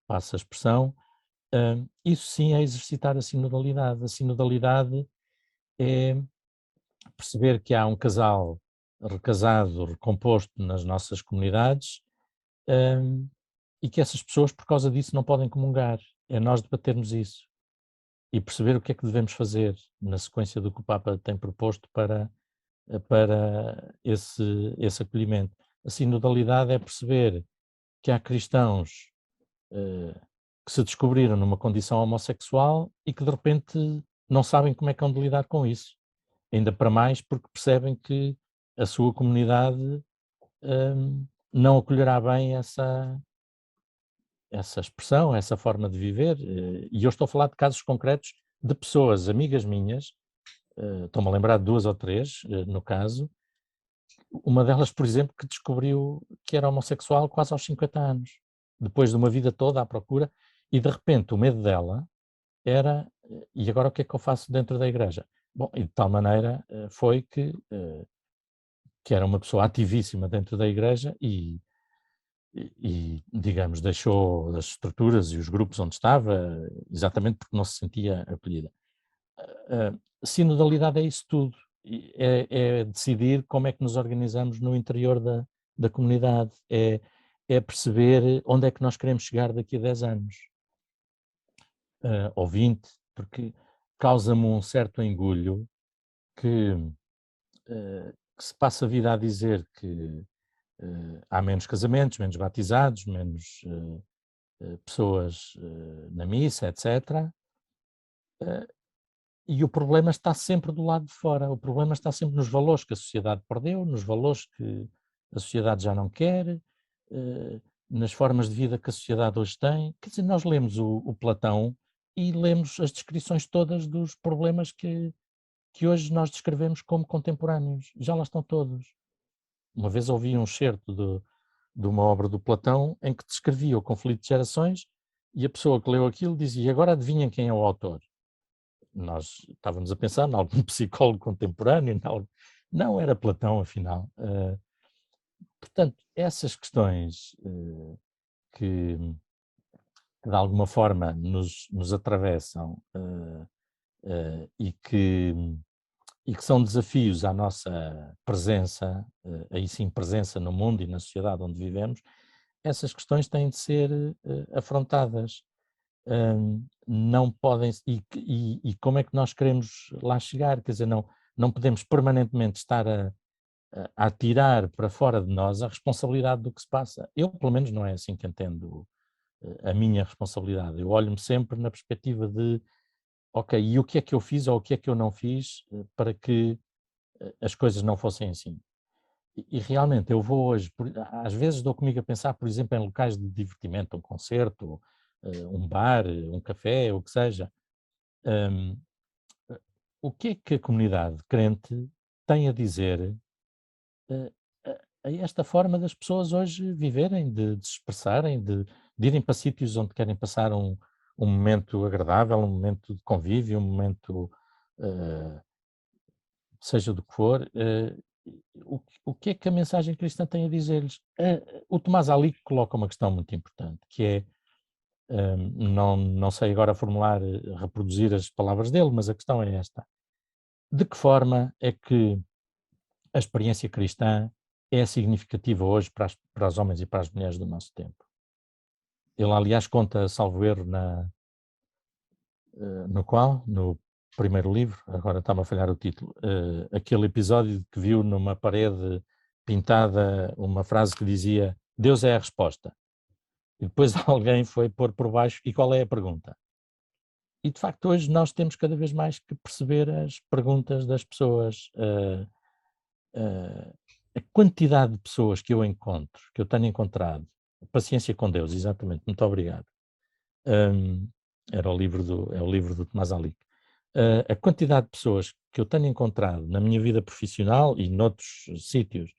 passa a expressão. Isso sim é exercitar a sinodalidade. A sinodalidade é perceber que há um casal recasado, recomposto nas nossas comunidades, e que essas pessoas, por causa disso, não podem comungar. É nós debatermos isso e perceber o que é que devemos fazer na sequência do que o Papa tem proposto para esse acolhimento. A sinodalidade é perceber que há cristãos que se descobriram numa condição homossexual e que de repente não sabem como é que hão de lidar com isso. Ainda para mais porque percebem que a sua comunidade não acolherá bem essa expressão, essa forma de viver. E eu estou a falar de casos concretos de pessoas, amigas minhas, estou-me a lembrar de 2 ou 3, no caso, uma delas, por exemplo, que descobriu que era homossexual quase aos 50 anos, depois de uma vida toda à procura, e de repente o medo dela era, e agora o que é que eu faço dentro da igreja? Bom, e de tal maneira foi que era uma pessoa ativíssima dentro da igreja e digamos, deixou as estruturas e os grupos onde estava, exatamente porque não se sentia acolhida. Sinodalidade é isso tudo, é decidir como é que nos organizamos no interior da comunidade, é perceber onde é que nós queremos chegar daqui a 10 anos, ou 20, porque causa-me um certo engulho que se passa a vida a dizer que há menos casamentos, menos batizados, menos pessoas na missa, etc. E o problema está sempre do lado de fora, o problema está sempre nos valores que a sociedade perdeu, nos valores que a sociedade já não quer, nas formas de vida que a sociedade hoje tem. Quer dizer, nós lemos o Platão e lemos as descrições todas dos problemas que hoje nós descrevemos como contemporâneos, já lá estão todos. Uma vez ouvi um excerto de uma obra do Platão em que descrevia o conflito de gerações e a pessoa que leu aquilo dizia: agora adivinhem quem é o autor. Nós estávamos a pensar em algum psicólogo contemporâneo, não era Platão, afinal. Portanto, essas questões que de alguma forma nos atravessam e que são desafios à nossa presença, aí sim presença no mundo e na sociedade onde vivemos, essas questões têm de ser afrontadas. Não podem, e como é que nós queremos lá chegar? Quer dizer, não podemos permanentemente estar a tirar para fora de nós a responsabilidade do que se passa. Eu, pelo menos, não é assim que entendo a minha responsabilidade. Eu olho-me sempre na perspectiva de, ok, e o que é que eu fiz ou o que é que eu não fiz para que as coisas não fossem assim? E realmente eu vou hoje, às vezes dou comigo a pensar, por exemplo, em locais de divertimento, um concerto, um bar, um café, o que seja. O que é que a comunidade crente tem a dizer a esta forma das pessoas hoje viverem, de se expressarem, de irem para sítios onde querem passar um momento agradável, um momento de convívio, um momento, seja do que for. O que é que a mensagem cristã tem a dizer-lhes? O Tomás Ali coloca uma questão muito importante, que é, não sei agora formular, reproduzir as palavras dele, mas a questão é esta: de que forma é que a experiência cristã é significativa hoje para os homens e para as mulheres do nosso tempo? Ele, aliás, conta, salvo erro, no primeiro livro, agora está-me a falhar o título, aquele episódio que viu numa parede pintada uma frase que dizia: Deus é a resposta. E depois alguém foi pôr por baixo: e qual é a pergunta? E de facto hoje nós temos cada vez mais que perceber as perguntas das pessoas. A quantidade de pessoas que eu encontro, que eu tenho encontrado, Paciência com Deus, exatamente, muito obrigado. É o livro do Tomás Ali. A quantidade de pessoas que eu tenho encontrado na minha vida profissional e noutros sítios,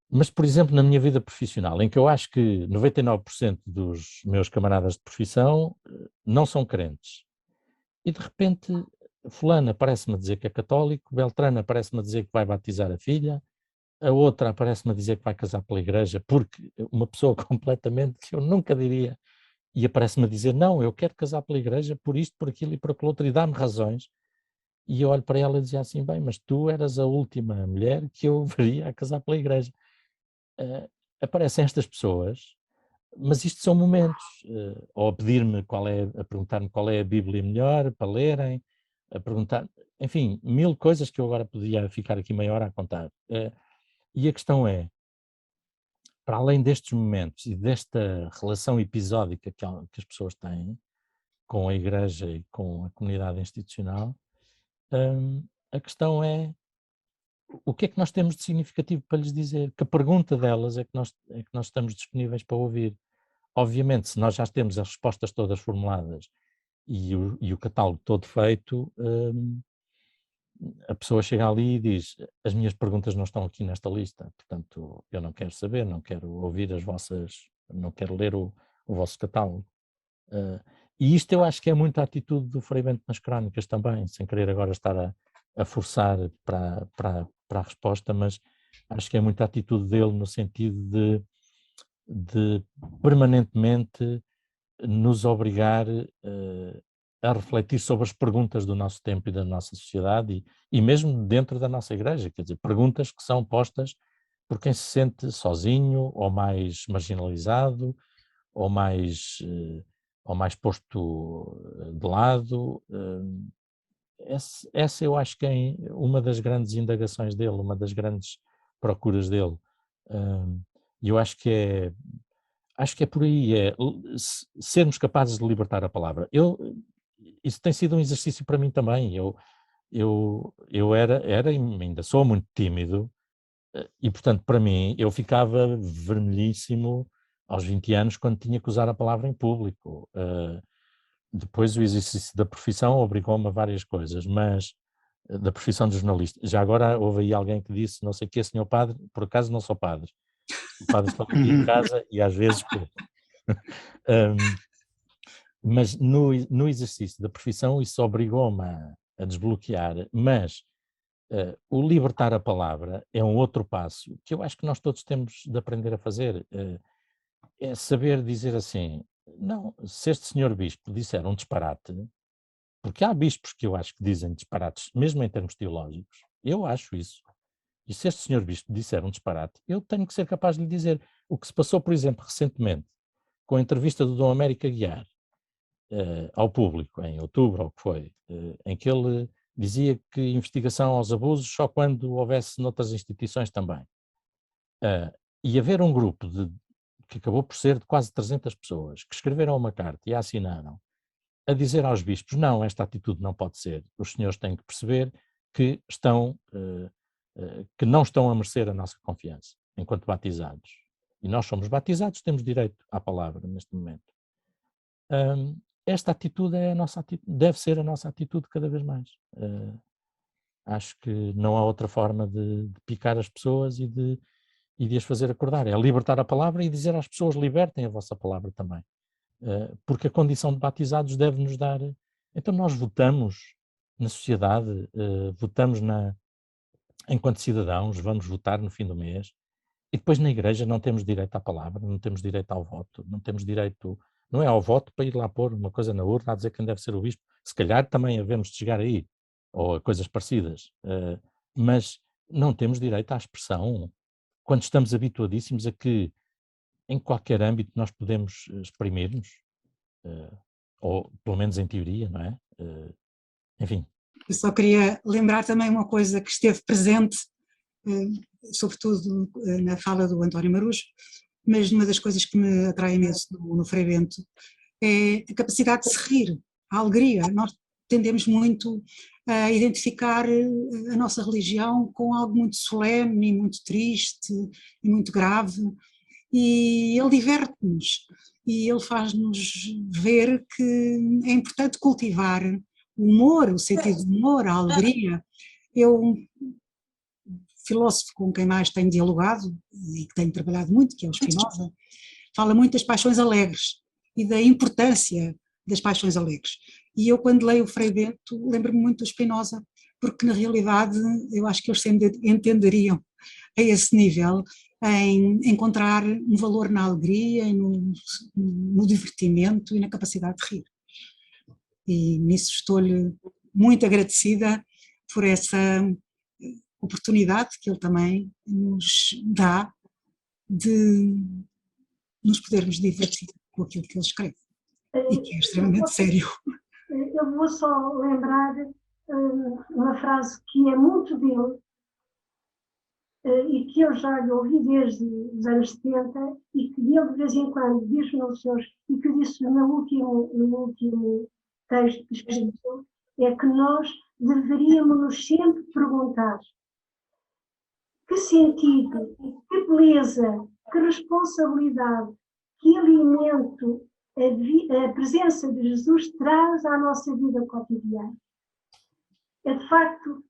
mas, por exemplo, na minha vida profissional, em que eu acho que 99% dos meus camaradas de profissão não são crentes. E, de repente, fulana parece-me dizer que é católico, Beltrana parece-me dizer que vai batizar a filha, a outra parece-me dizer que vai casar pela igreja, porque uma pessoa completamente que eu nunca diria, e aparece-me dizer: não, eu quero casar pela igreja por isto, por aquilo e por aquilo outro, e dá-me razões. E eu olho para ela e dizia assim: bem, mas tu eras a última mulher que eu veria a casar pela igreja. Aparecem estas pessoas, mas isto são momentos, ou a pedir-me a perguntar-me qual é a Bíblia melhor para lerem, a perguntar, enfim, 1000 coisas que eu agora podia ficar aqui meia hora a contar. E a questão é, para além destes momentos e desta relação episódica que as pessoas têm com a igreja e com a comunidade institucional, a questão é: o que é que nós temos de significativo para lhes dizer? Que pergunta delas é que nós estamos disponíveis para ouvir? Obviamente, se nós já temos as respostas todas formuladas e o catálogo todo feito, a pessoa chega ali e diz: as minhas perguntas não estão aqui nesta lista, portanto eu não quero saber, não quero ouvir não quero ler o vosso catálogo. E isto eu acho que é muito a atitude do Frei Bento nas Crónicas também, sem querer agora estar a forçar para a resposta, mas acho que é muito a atitude dele no sentido de de permanentemente nos obrigar a refletir sobre as perguntas do nosso tempo e da nossa sociedade e mesmo dentro da nossa igreja, quer dizer, perguntas que são postas por quem se sente sozinho ou mais marginalizado ou mais posto de lado. Essa eu acho que é uma das grandes indagações dele, uma das grandes procuras dele. E eu acho que é por aí, sermos capazes de libertar a palavra. Isso tem sido um exercício para mim também. Eu era e ainda sou muito tímido, e portanto para mim eu ficava vermelhíssimo aos 20 anos quando tinha que usar a palavra em público. Depois o exercício da profissão obrigou-me a várias coisas, mas da profissão de jornalista. Já agora houve aí alguém que disse, não sei o quê, senhor padre, por acaso não sou padre. O padre está aqui em casa e às vezes... mas no exercício da profissão isso obrigou-me a desbloquear, mas o libertar a palavra é um outro passo que eu acho que nós todos temos de aprender a fazer. É saber dizer assim, não, se este senhor bispo disser um disparate, porque há bispos que eu acho que dizem disparates, mesmo em termos teológicos, eu acho isso. E se este senhor bispo disser um disparate, eu tenho que ser capaz de lhe dizer o que se passou, por exemplo, recentemente, com a entrevista do Dom Américo Aguiar ao público, em outubro, ou o que foi, em que ele dizia que investigação aos abusos só quando houvesse noutras instituições também. E haver um grupo que acabou por ser de quase 300 pessoas, que escreveram uma carta e a assinaram, a dizer aos bispos, não, esta atitude não pode ser, os senhores têm que perceber que que não estão a merecer a nossa confiança, enquanto batizados. E nós somos batizados, temos direito à palavra neste momento. Esta atitude é a nossa atitude, deve ser a nossa atitude cada vez mais. Acho que não há outra forma de picar as pessoas e de as fazer acordar. É libertar a palavra e dizer às pessoas, libertem a vossa palavra também. Porque a condição de batizados deve nos dar... Então nós votamos na sociedade, votamos enquanto cidadãos, vamos votar no fim do mês, e depois na igreja não temos direito à palavra, não temos direito ao voto, não temos direito... Não é ao voto para ir lá pôr uma coisa na urna a dizer quem deve ser o bispo. Se calhar também havemos de chegar aí, ou a coisas parecidas. Mas não temos direito à expressão quando estamos habituadíssimos a que em qualquer âmbito nós podemos exprimir-nos, ou pelo menos em teoria, não é? Enfim. Eu só queria lembrar também uma coisa que esteve presente, sobretudo na fala do António Marujo, mas uma das coisas que me atrai imenso no Frei Bento é a capacidade de se rir, a alegria. Nós tendemos muito a identificar a nossa religião com algo muito solene e muito triste e muito grave, e ele diverte-nos e ele faz-nos ver que é importante cultivar o humor, o sentido do humor, a alegria. Eu, filósofo com quem mais tenho dialogado e que tenho trabalhado muito, que é o Spinoza, fala muito das paixões alegres e da importância das paixões alegres. E eu, quando leio o Frei Bento, lembro-me muito do Spinoza, porque na realidade eu acho que eles se entenderiam a esse nível, em encontrar um valor na alegria, no divertimento e na capacidade de rir. E nisso estou-lhe muito agradecida por essa oportunidade que ele também nos dá de nos podermos divertir com aquilo que ele escreve, e que é extremamente sério. Eu vou só lembrar uma frase que é muito dele, e que eu já lhe ouvi desde os anos 70, e que ele de vez em quando diz nos seus, e que disse no último texto que escreveu, é que nós deveríamos nos sempre perguntar que sentido, que beleza, que responsabilidade, que alimento a presença de Jesus traz à nossa vida cotidiana. É de facto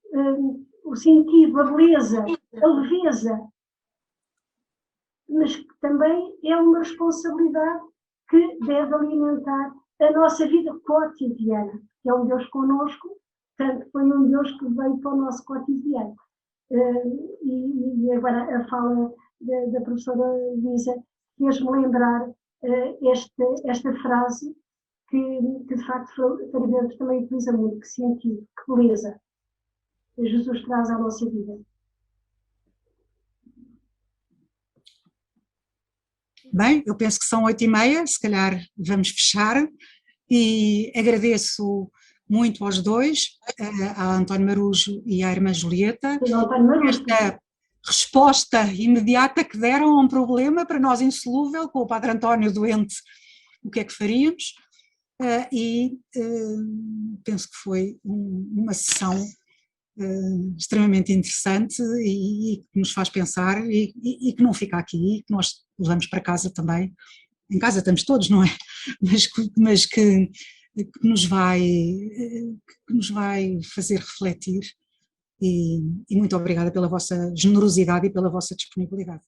o sentido, a beleza, a leveza, mas que também é uma responsabilidade que deve alimentar a nossa vida cotidiana, que é um Deus connosco, portanto foi um Deus que veio para o nosso cotidiano. E agora a fala da professora Luísa fez-me lembrar esta frase que de facto Frei Bento também utiliza muito, que sentido, que beleza Jesus traz à nossa vida. Bem, eu penso que são 8h30, se calhar vamos fechar, e agradeço muito aos dois, a António Marujo e à irmã Julieta, esta resposta imediata que deram a um problema para nós insolúvel, com o Padre António doente, o que é que faríamos, e penso que foi uma sessão extremamente interessante e que nos faz pensar e que não fica aqui, que nós levamos para casa também. Em casa estamos todos, não é? Mas que nos vai fazer refletir, e muito obrigada pela vossa generosidade e pela vossa disponibilidade.